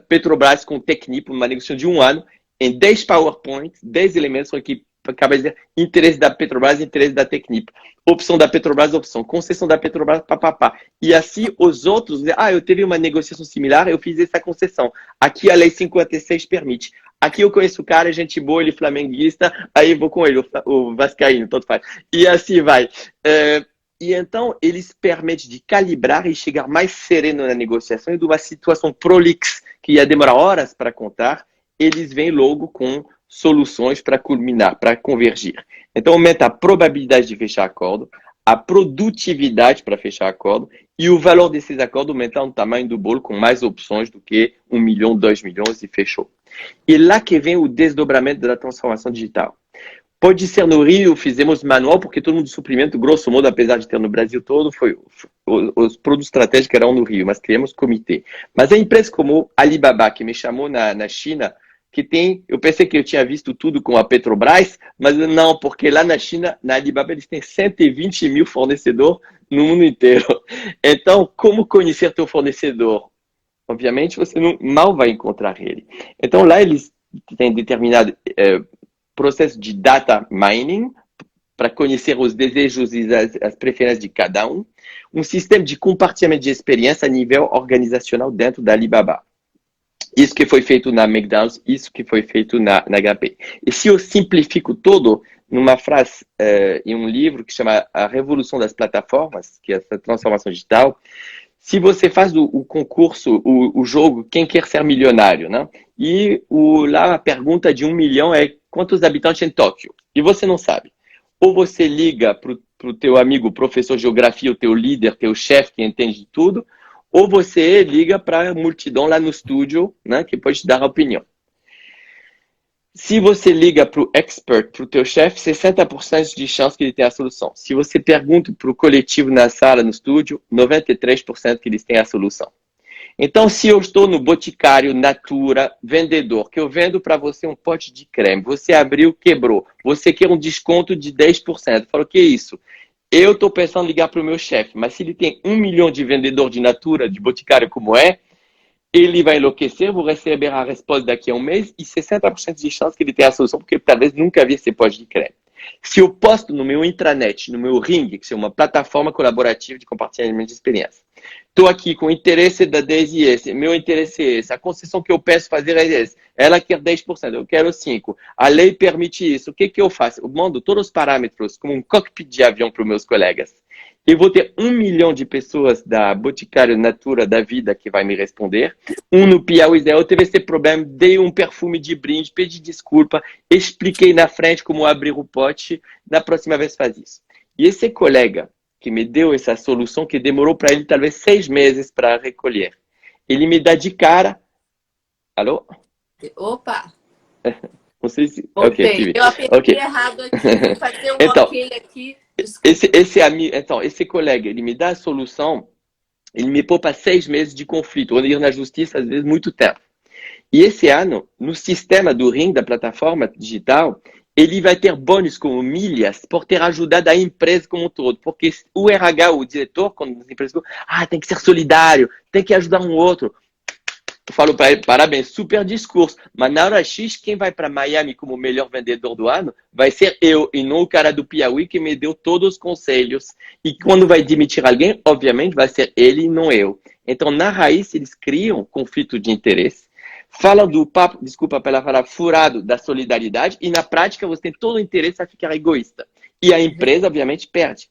Petrobras com Technip, uma negociação de 1 ano, em 10 PowerPoints, 10 elementos que acaba de dizer interesse da Petrobras, interesse da Technip. Opção da Petrobras, opção. Concessão da Petrobras, papapá. E assim os outros dizem, eu teve uma negociação similar, eu fiz essa concessão. Aqui a Lei 56 permite. Aqui eu conheço o cara, gente boa, ele é flamenguista, aí vou com ele, o vascaíno, tanto faz. E assim vai. E então, eles permitem de calibrar e chegar mais sereno na negociação e de uma situação prolixa, que ia demorar horas para contar, eles vêm logo com soluções para culminar, para convergir. Então, aumenta a probabilidade de fechar acordo, a produtividade para fechar acordo e o valor desses acordos aumenta o tamanho do bolo com mais opções do que 1 milhão, 2 milhões e fechou. E lá que vem o desdobramento da transformação digital. Pode ser no Rio, fizemos manual, porque todo mundo de suprimento, grosso modo, apesar de ter no Brasil todo, os produtos estratégicos eram no Rio, mas criamos comitê. Mas a empresa como Alibaba, que me chamou na China, eu pensei que eu tinha visto tudo com a Petrobras, mas não, porque lá na China, na Alibaba, eles têm 120 mil fornecedores no mundo inteiro. Então, como conhecer teu fornecedor? Obviamente, você mal vai encontrar ele. Então, lá eles têm determinado processo de data mining, para conhecer os desejos e as preferências de cada um sistema de compartilhamento de experiência a nível organizacional dentro da Alibaba. Isso que foi feito na McDonald's, isso que foi feito na HP. E se eu simplifico tudo numa frase em um livro que chama A Revolução das Plataformas, que é essa transformação digital, se você faz o concurso, o jogo Quem Quer Ser Milionário, né? E lá a pergunta de 1 milhão é quantos habitantes em Tóquio? E você não sabe. Ou você liga para o teu amigo, professor de geografia, o teu líder, teu chefe que entende de tudo, ou você liga para a multidão lá no estúdio, né, que pode te dar a opinião. Se você liga para o expert, para o teu chefe, 60% de chance que ele tenha a solução. Se você pergunta para o coletivo na sala, no estúdio, 93% que eles têm a solução. Então, se eu estou no Boticário, Natura, vendedor, que eu vendo para você um pote de creme, você abriu, quebrou, você quer um desconto de 10%, fala, o que é isso? Eu estou pensando em ligar para o meu chefe, mas se ele tem 1 milhão de vendedor de Natura, de Boticário como é, ele vai enlouquecer, vou receber a resposta daqui a um mês e 60% de chance que ele tenha a solução, porque talvez nunca vi esse pote de creme. Se eu posto no meu intranet, no meu Ring, que é uma plataforma colaborativa de compartilhamento de experiência, estou aqui com o interesse da Daisy esse, meu interesse é esse, a concessão que eu peço fazer é esse, ela quer 10%, eu quero 5%, a lei permite isso, o que eu faço? Eu mando todos os parâmetros como um cockpit de avião para os meus colegas. Eu vou ter 1 milhão de pessoas da Boticário Natura da vida que vai me responder. No Piauí, eu teve esse problema, dei um perfume de brinde, pedi desculpa, expliquei na frente como abrir o pote, na próxima vez faz isso. E esse colega que me deu essa solução, que demorou para ele talvez 6 meses para recolher, ele me dá de cara... Alô? Opa! Não sei se... Ok, eu apertei errado aqui, vou fazer um ok aqui. Esse colega, ele me dá a solução, ele me poupa 6 meses de conflito, ou ir na justiça, às vezes, muito tempo. E esse ano, no sistema do Ring, da plataforma digital, ele vai ter bônus como milhas por ter ajudado a empresa como um todo. Porque o RH, o diretor, quando as empresas falam, tem que ser solidário, tem que ajudar um outro. Eu falo para ele, parabéns, super discurso. Mas na hora X, quem vai para Miami como melhor vendedor do ano vai ser eu, e não o cara do Piauí que me deu todos os conselhos. E quando vai demitir alguém, obviamente vai ser ele e não eu. Então, na raiz, eles criam conflito de interesse, falam do papo, desculpa pela palavra, furado da solidariedade, e na prática você tem todo o interesse a ficar egoísta. E a empresa, obviamente, perde.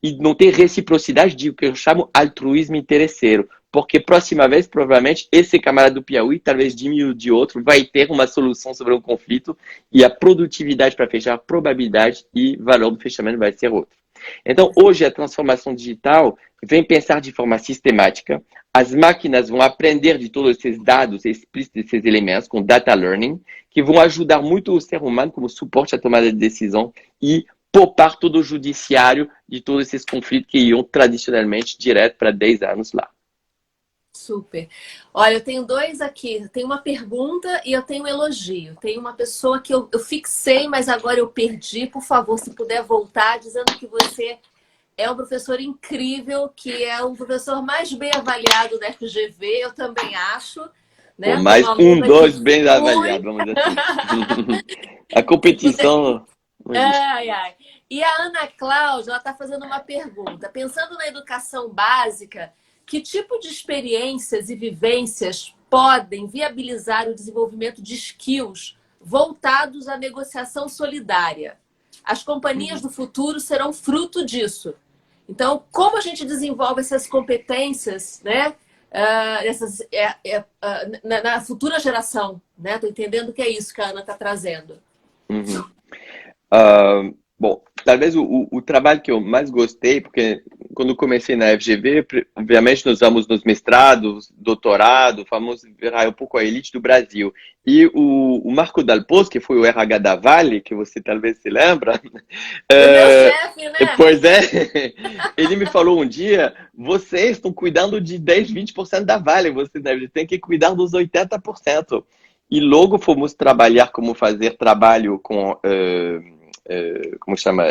E não tem reciprocidade de o que eu chamo altruísmo interesseiro. Porque próxima vez, provavelmente, esse camarada do Piauí, talvez de mim ou de outro, vai ter uma solução sobre um conflito e a produtividade para fechar, a probabilidade e valor do fechamento vai ser outro. Então, hoje, a transformação digital vem pensar de forma sistemática. As máquinas vão aprender de todos esses dados explícitos, esses elementos, com data learning, que vão ajudar muito o ser humano como suporte à tomada de decisão e poupar todo o judiciário de todos esses conflitos que iam tradicionalmente direto para 10 anos lá. Super. Olha, eu tenho 2 aqui. Tem uma pergunta e eu tenho um elogio. Tem uma pessoa que eu fixei, mas agora eu perdi. Por favor, se puder voltar, dizendo que você é um professor incrível, que é o professor mais bem avaliado da FGV, eu também acho. Né? Mais 1, 2 bem avaliado, vamos dizer assim. A competição... Ai, ai. E a Ana Cláudia, ela está fazendo uma pergunta. Pensando na educação básica, que tipo de experiências e vivências podem viabilizar o desenvolvimento de skills voltados à negociação solidária? As companhias do futuro serão fruto disso. Então, como a gente desenvolve essas competências, né? Na futura geração, né? Estou entendendo que é isso que a Ana está trazendo. Bom, talvez o trabalho que eu mais gostei, porque quando comecei na FGV, obviamente nós vamos nos mestrados, doutorado, vamos virar um pouco a elite do Brasil. E o Marco Dalpos, que foi o RH da Vale, que você talvez se lembra. Meu chefe, né? Pois é, ele me falou um dia, vocês estão cuidando de 10, 20% da Vale, vocês têm que cuidar dos 80%. E logo fomos trabalhar como fazer trabalho com... como chama,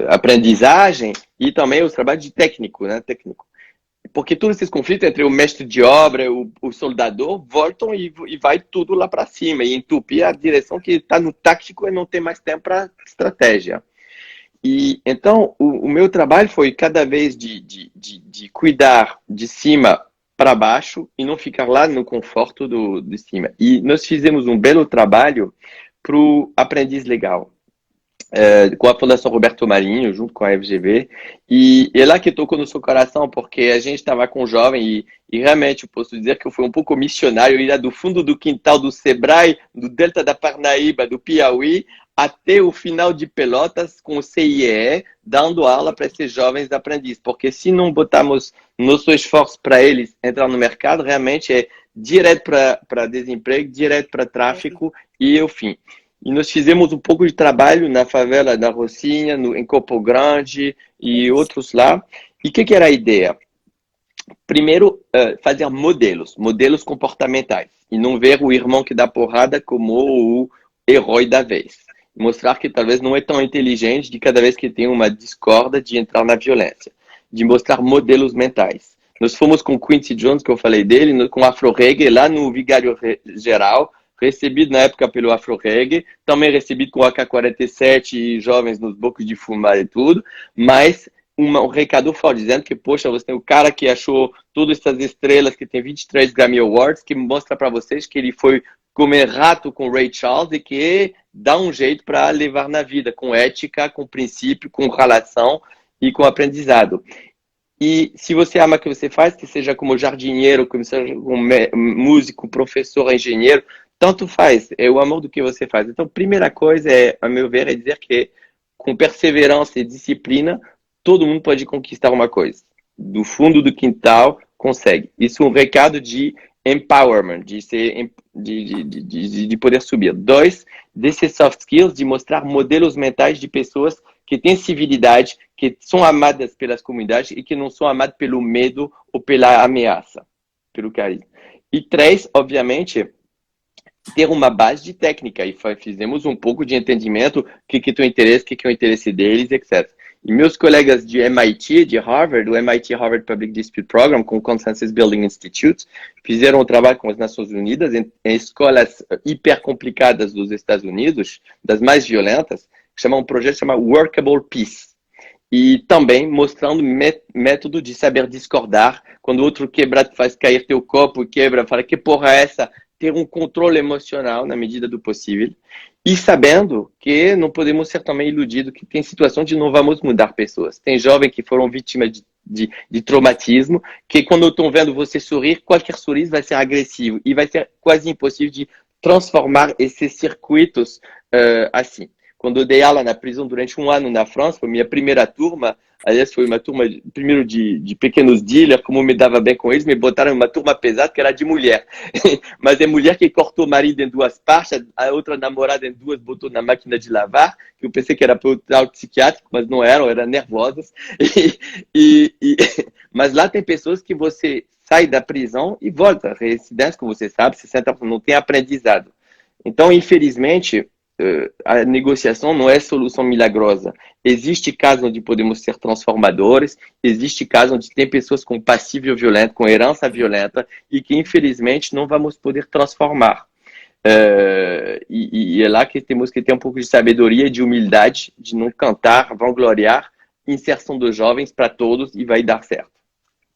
aprendizagem e também os trabalhos de técnico, né? Técnico. Porque todos esses conflitos entre o mestre de obra, o soldador, voltam e vai tudo lá para cima e entupir a direção que está no tático e não tem mais tempo para estratégia. E então o meu trabalho foi cada vez de cuidar de cima para baixo e não ficar lá no conforto de cima. E nós fizemos um belo trabalho para o aprendiz legal, com a Fundação Roberto Marinho, junto com a FGV, e é lá que tocou no seu coração, porque a gente estava com um jovem e realmente eu posso dizer que eu fui um pouco missionário, eu ia do fundo do quintal do Sebrae, do Delta da Parnaíba, do Piauí, até o final de Pelotas com o CIE, dando aula para esses jovens aprendizes, porque se não botarmos nosso esforço para eles entrar no mercado, realmente é direto para desemprego, direto para tráfico e o fim. E nós fizemos um pouco de trabalho na favela da Rocinha, em Campo Grande e outros lá. E o que era a ideia? Primeiro, fazer modelos comportamentais. E não ver o irmão que dá porrada como o herói da vez. Mostrar que talvez não é tão inteligente de cada vez que tem uma discórdia de entrar na violência. De mostrar modelos mentais. Nós fomos com Quincy Jones, que eu falei dele, com Afro Reggae, lá no Vigário Geral, recebido na época pelo Afro Reggae, também recebido com o AK-47 e jovens nos bocos de fumar e tudo, mas um recado forte, dizendo que, poxa, você tem o cara que achou todas essas estrelas, que tem 23 Grammy Awards, que mostra para vocês que ele foi comer rato com Ray Charles e que dá um jeito para levar na vida, com ética, com princípio, com relação e com aprendizado. E se você ama o que você faz, que seja como jardineiro, como seja como músico, professor, engenheiro, tanto faz, é o amor do que você faz. Então, primeira coisa, a meu ver, é dizer que com perseverança e disciplina, todo mundo pode conquistar uma coisa. Do fundo do quintal, consegue. Isso é um recado de empowerment, de poder subir. 2, desses soft skills, de mostrar modelos mentais de pessoas que têm civilidade, que são amadas pelas comunidades e que não são amadas pelo medo ou pela ameaça, pelo carisma. E 3, obviamente, ter uma base de técnica e fizemos um pouco de entendimento o que é o teu interesse, o que é o interesse deles, etc. E meus colegas de MIT, de Harvard, o MIT Harvard Public Dispute Program, com o Consensus Building Institute, fizeram um trabalho com as Nações Unidas em escolas hiper complicadas dos Estados Unidos, das mais violentas, que chama um projeto chamado Workable Peace. E também mostrando método de saber discordar, quando o outro quebra, faz cair teu copo e quebra, fala, que porra é essa? Ter um controle emocional na medida do possível e sabendo que não podemos ser também iludidos que tem situação de não vamos mudar pessoas. Tem jovens que foram vítimas de traumatismo, que quando estão vendo você sorrir, qualquer sorriso vai ser agressivo e vai ser quase impossível de transformar esses circuitos assim. Quando eu dei aula na prisão durante um ano na França, foi minha primeira turma, aliás, foi uma turma, primeiro de pequenos dealers, como eu me dava bem com eles, me botaram em uma turma pesada que era de mulher. Mas é mulher que cortou o marido em 2 partes, a outra namorada em 2 botou na máquina de lavar, que eu pensei que era para o psiquiátrico, mas não eram nervosas. Mas lá tem pessoas que você sai da prisão e volta, residência, como você sabe, 60% não tem aprendizado. Então, infelizmente, a negociação não é solução milagrosa. Existe caso onde podemos ser transformadores, existe caso onde tem pessoas com passível violento, com herança violenta, e que infelizmente não vamos poder transformar. E é lá que temos que ter um pouco de sabedoria, de humildade, de não cantar, vangloriar, inserção dos jovens para todos e vai dar certo.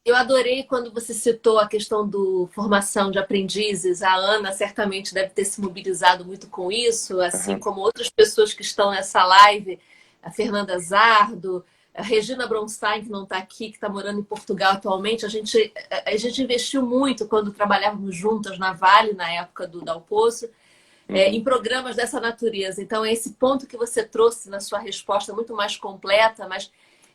Eu adorei quando você citou a questão do formação de aprendizes. A Ana certamente deve ter se mobilizado muito com isso, assim como outras pessoas que estão nessa live, a Fernanda Zardo, a Regina Bronstein, que não está aqui, que está morando em Portugal atualmente. A gente investiu muito quando trabalhávamos juntas na Vale, na época do Dalpoço, em programas dessa natureza. Então, esse ponto que você trouxe na sua resposta, muito mais completa, mas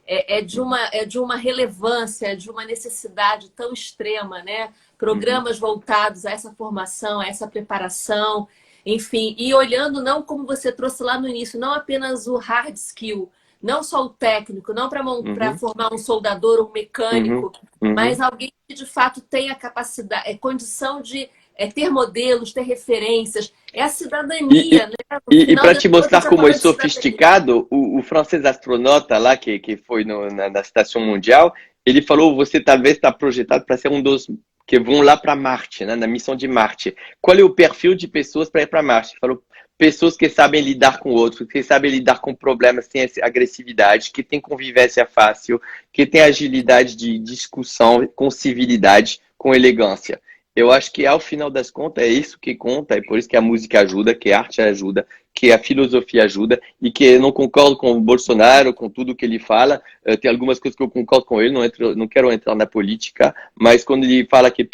é de uma relevância, de uma necessidade tão extrema, né? Programas voltados a essa formação, a essa preparação, enfim. E olhando não como você trouxe lá no início, não apenas o hard skill, não só o técnico, não para formar um soldador ou um mecânico, mas alguém que de fato tenha capacidade, condição de ter modelos, ter referências, é a cidadania, né? E para te mostrar como é sofisticado, o francês astronauta lá, que foi na Estação Mundial, ele falou, você talvez está projetado para ser um dos que vão lá para Marte, né, na missão de Marte. Qual é o perfil de pessoas para ir para Marte? Falou, pessoas que sabem lidar com outros, que sabem lidar com problemas sem agressividade, que têm convivência fácil, que têm agilidade de discussão com civilidade, com elegância. Eu acho que, ao final das contas, é isso que conta, é por isso que a música ajuda, que a arte ajuda, que a filosofia ajuda, e que eu não concordo com o Bolsonaro, com tudo que ele fala. Tem algumas coisas que eu concordo com ele, não quero entrar na política, mas quando ele fala que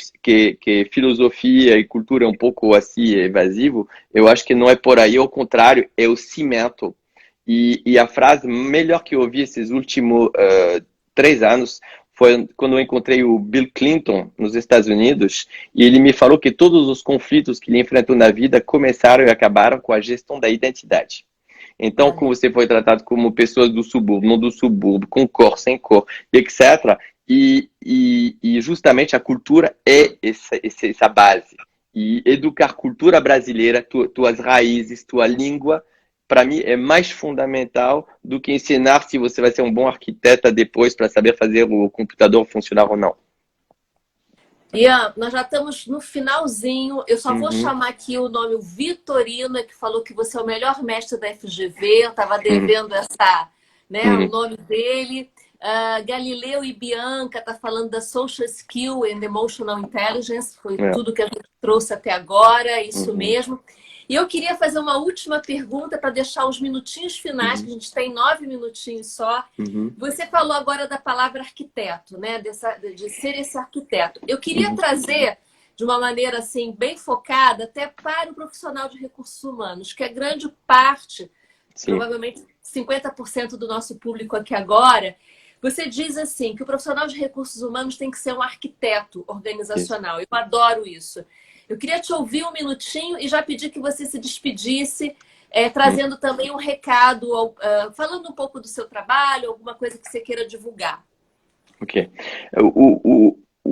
filosofia e cultura é um pouco assim evasivo, eu acho que não é por aí, ao contrário, é o cimento. E a frase melhor que eu ouvi esses últimos 3 anos foi quando eu encontrei o Bill Clinton nos Estados Unidos, e ele me falou que todos os conflitos que ele enfrentou na vida começaram e acabaram com a gestão da identidade. Então, como você foi tratado como pessoa do subúrbio, não do subúrbio, com cor, sem cor, etc. E justamente a cultura é essa base. E educar cultura brasileira, tuas raízes, tua língua, para mim é mais fundamental do que ensinar se você vai ser um bom arquiteto depois para saber fazer o computador funcionar ou não. Ian, nós já estamos no finalzinho. Eu só vou chamar aqui o nome o Vitorino, que falou que você é o melhor mestre da FGV. Eu estava devendo o nome dele. Galileu e Bianca tá falando da Social Skill and Emotional Intelligence. Foi tudo que a gente trouxe até agora, isso mesmo. E eu queria fazer uma última pergunta para deixar os minutinhos finais, que a gente tem 9 minutinhos só. Você falou agora da palavra arquiteto, né? De ser esse arquiteto. Eu queria trazer de uma maneira assim bem focada até para o profissional de recursos humanos, que é grande parte, provavelmente 50% do nosso público aqui agora. Você diz assim que o profissional de recursos humanos tem que ser um arquiteto organizacional. Eu adoro isso. Eu queria te ouvir um minutinho e já pedir que você se despedisse, trazendo também um recado, falando um pouco do seu trabalho, alguma coisa que você queira divulgar. Ok.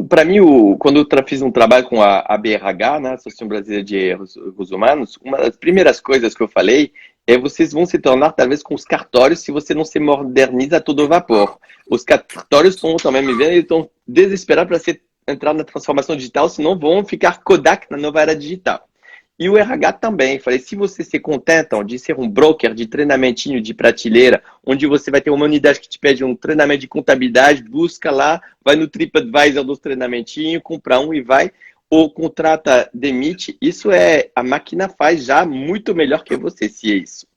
Para mim, quando eu fiz um trabalho com a ABRH, né, Associação Brasileira de Recursos Humanos, uma das primeiras coisas que eu falei é vocês vão se tornar, talvez, com os cartórios se você não se moderniza a todo vapor. Os cartórios estão também me vendo e estão desesperados para entrar na transformação digital, senão vão ficar Kodak na nova era digital. E o RH também. Falei, se você se contentam de ser um broker de treinamentinho de prateleira, onde você vai ter uma unidade que te pede um treinamento de contabilidade, busca lá, vai no TripAdvisor dos treinamentinhos, compra um e vai, ou contrata, demite, isso a máquina faz já muito melhor que você, se é isso.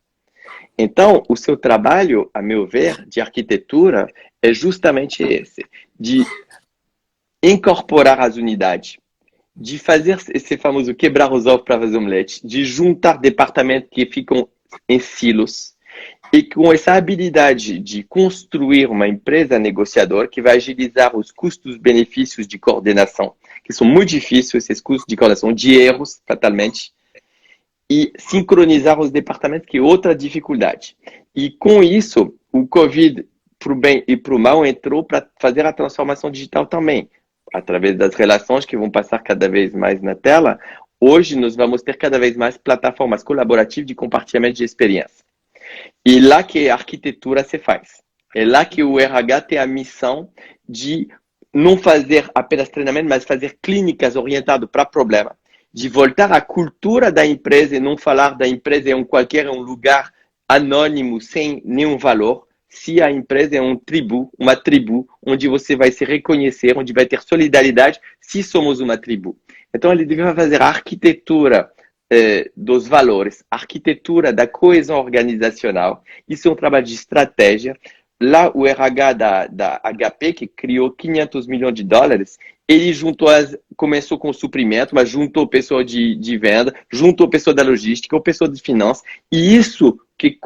Então, o seu trabalho, a meu ver, de arquitetura, é justamente esse, de incorporar as unidades, de fazer esse famoso quebrar os ovos para fazer omelete, de juntar departamentos que ficam em silos, e com essa habilidade de construir uma empresa negociadora que vai agilizar os custos-benefícios de coordenação, que são muito difíceis, esses custos de coordenação, de erros, fatalmente, e sincronizar os departamentos, que é outra dificuldade. E com isso, o Covid, para o bem e para o mal, entrou para fazer a transformação digital também, através das relações que vão passar cada vez mais na tela. Hoje, nós vamos ter cada vez mais plataformas colaborativas de compartilhamento de experiência. E lá que a arquitetura se faz. É lá que o RH tem a missão de não fazer apenas treinamento, mas fazer clínicas orientadas para problema, de voltar à cultura da empresa e não falar da empresa em um lugar anônimo, sem nenhum valor, se a empresa é uma tribo, onde você vai se reconhecer, onde vai ter solidariedade, se somos uma tribo. Então, ele deve fazer a arquitetura dos valores, a arquitetura da coesão organizacional. Isso é um trabalho de estratégia. Lá, o RH da HP, que criou $500 milhões, ele começou com o suprimento, mas juntou pessoa de venda, juntou pessoa da logística, pessoa de finanças, e isso que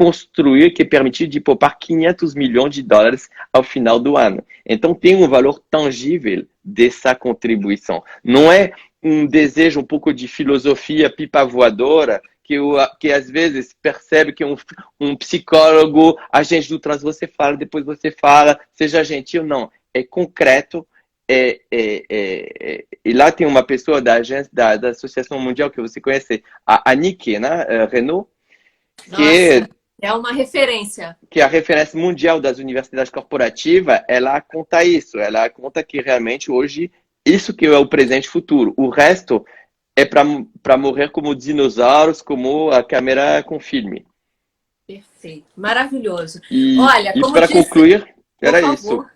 permitiu de poupar $500 milhões ao final do ano. Então, tem um valor tangível dessa contribuição. Não é um desejo um pouco de filosofia pipa voadora, que às vezes percebe que um psicólogo, agente do trânsito, você fala, depois você fala, seja gentil. Não, é concreto. E lá tem uma pessoa da agência da Associação Mundial que você conhece, a Nike, né? Renault, que é uma referência. Que é a referência mundial das universidades corporativas. Ela conta isso. Ela conta que realmente hoje isso que é o presente e futuro. O resto é para morrer como dinossauros, como a câmera com filme. Perfeito, maravilhoso. E, Olha, e como eu para disse, concluir, por era isso. favor,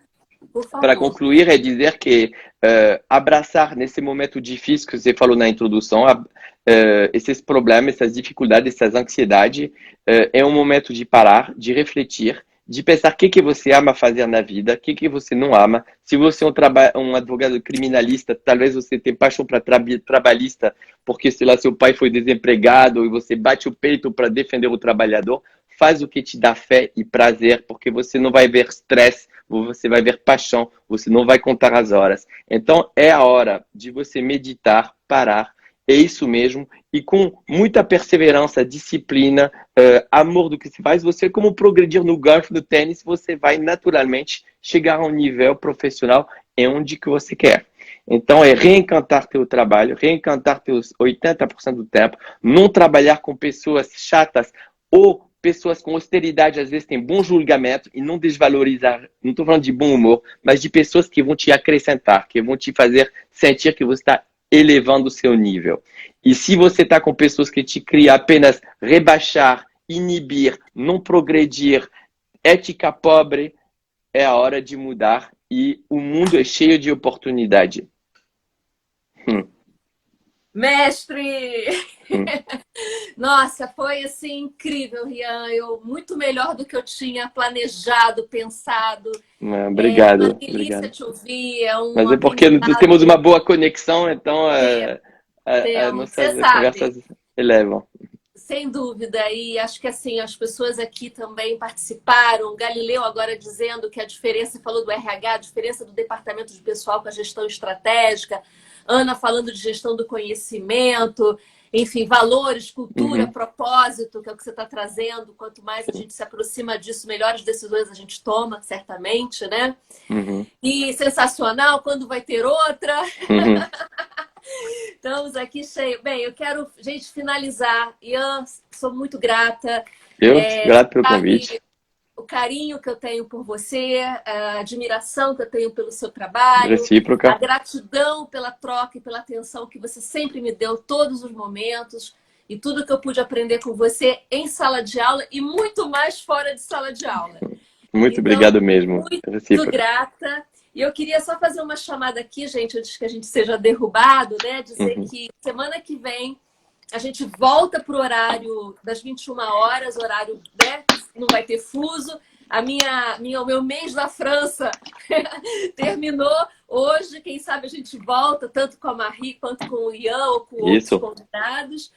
por Para favor. concluir, é dizer que abraçar nesse momento difícil que você falou na introdução, esses problemas, essas dificuldades, essas ansiedades, é um momento de parar, de refletir, de pensar o que você ama fazer na vida, o que você não ama. Se você é um advogado criminalista, talvez você tenha paixão para trabalhista, porque, sei lá, seu pai foi desempregado e você bate o peito para defender o trabalhador. Faz o que te dá fé e prazer, porque você não vai ver estresse, você vai ver paixão, você não vai contar as horas. Então, é a hora de você meditar, parar, é isso mesmo, e com muita perseverança, disciplina, amor do que se faz, você, como progredir no golfe, no tênis, você vai naturalmente chegar a um nível profissional em onde que você quer. Então, é reencantar teu trabalho, reencantar teus 80% do tempo, não trabalhar com pessoas chatas ou pessoas com austeridade, às vezes, têm bom julgamento e não desvalorizar, não estou falando de bom humor, mas de pessoas que vão te acrescentar, que vão te fazer sentir que você está elevando o seu nível. E se você está com pessoas que te criam apenas rebaixar, inibir, não progredir, ética pobre, é a hora de mudar e o mundo é cheio de oportunidade. Mestre! Hum. Nossa, foi assim incrível, Rian. Muito melhor do que eu tinha planejado, pensado. É uma Obrigado, delícia obrigado. te ouvir, é um Mas é porque temos aprendizado. uma boa conexão, então as Temos. Você nossas sabe, conversas elevam. sem dúvida, e acho que assim, as pessoas aqui também participaram. Galileu agora dizendo que a diferença, falou do RH, a diferença do departamento de pessoal com a gestão estratégica. Ana falando de gestão do conhecimento, enfim, valores, cultura, Uhum, propósito, que é o que você está trazendo. Quanto mais a sim. gente se aproxima disso, melhores decisões a gente toma, certamente, né? Uhum, E sensacional, quando vai ter outra? uhum. Estamos aqui cheio. Bem, eu quero, gente, finalizar. Ian, sou muito grata. Eu, grato pelo convite. Sabe o carinho que eu tenho por você, a admiração que eu tenho pelo seu trabalho, a Recíproca. gratidão pela troca e pela atenção que você sempre me deu todos os momentos e tudo que eu pude aprender com você em sala de aula e muito mais fora de sala de aula. Muito Então, obrigado mesmo. muito Recíproca. grata. E eu queria só fazer uma chamada aqui, gente, antes que a gente seja derrubado, né? Dizer Uhum. que semana que vem a gente volta para o horário das 21 horas, horário, né? Não vai ter fuso. O meu mês da França terminou hoje. Quem sabe a gente volta, tanto com a Marie quanto com o Ian ou com outros Isso. convidados.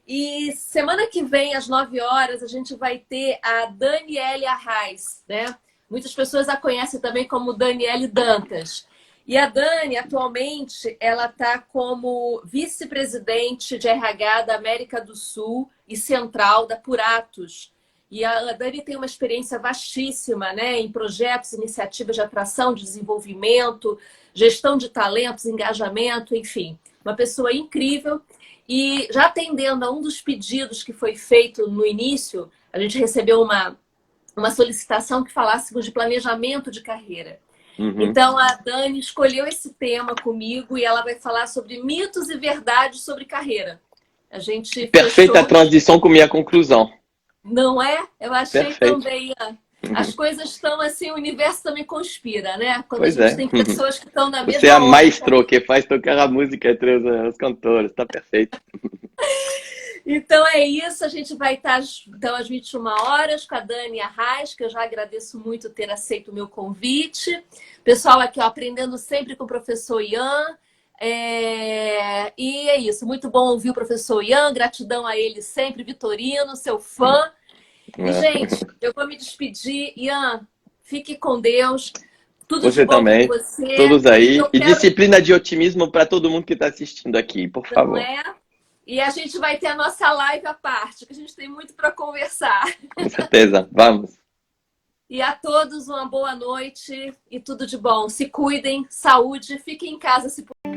E semana que vem, às 9 horas, a gente vai ter a Daniele Arraes, né? Muitas pessoas a conhecem também como Daniele Dantas. E a Dani, atualmente, ela está como vice-presidente de RH da América do Sul e Central da Puratos. E a Dani tem uma experiência vastíssima, né, em projetos, iniciativas de atração, de desenvolvimento, gestão de talentos, engajamento, enfim. Uma pessoa incrível. E já atendendo a um dos pedidos que foi feito no início, a gente recebeu uma solicitação que falássemos de planejamento de carreira. Uhum. Então, a Dani escolheu esse tema comigo e ela vai falar sobre mitos e verdades sobre carreira. A gente Perfeita fechou, transição com minha conclusão. não é? Eu achei Perfeito. também. As coisas estão assim, o universo também conspira, né? Quando a Pois gente é. tem pessoas que estão na Você é a mesma onda. maestro que faz tocar a música entre os cantores. Está perfeito. Então é isso, a gente vai estar então, às 21 horas com a Dani Arraes, que eu já agradeço muito ter aceito o meu convite. Pessoal aqui, ó, aprendendo sempre com o professor Ian. E é isso, muito bom ouvir o professor Ian, gratidão a ele sempre, Vitorino, seu fã. E, gente, eu vou me despedir. Ian, fique com Deus. Tudo de Você bom para também. você. Todos E aí. eu E quero, disciplina de otimismo para todo mundo que está assistindo aqui, por não favor. é? E a gente vai ter a nossa live à parte, que a gente tem muito para conversar. Com certeza. Vamos. E a todos uma boa noite e tudo de bom. Se cuidem, saúde, fiquem em casa se puder.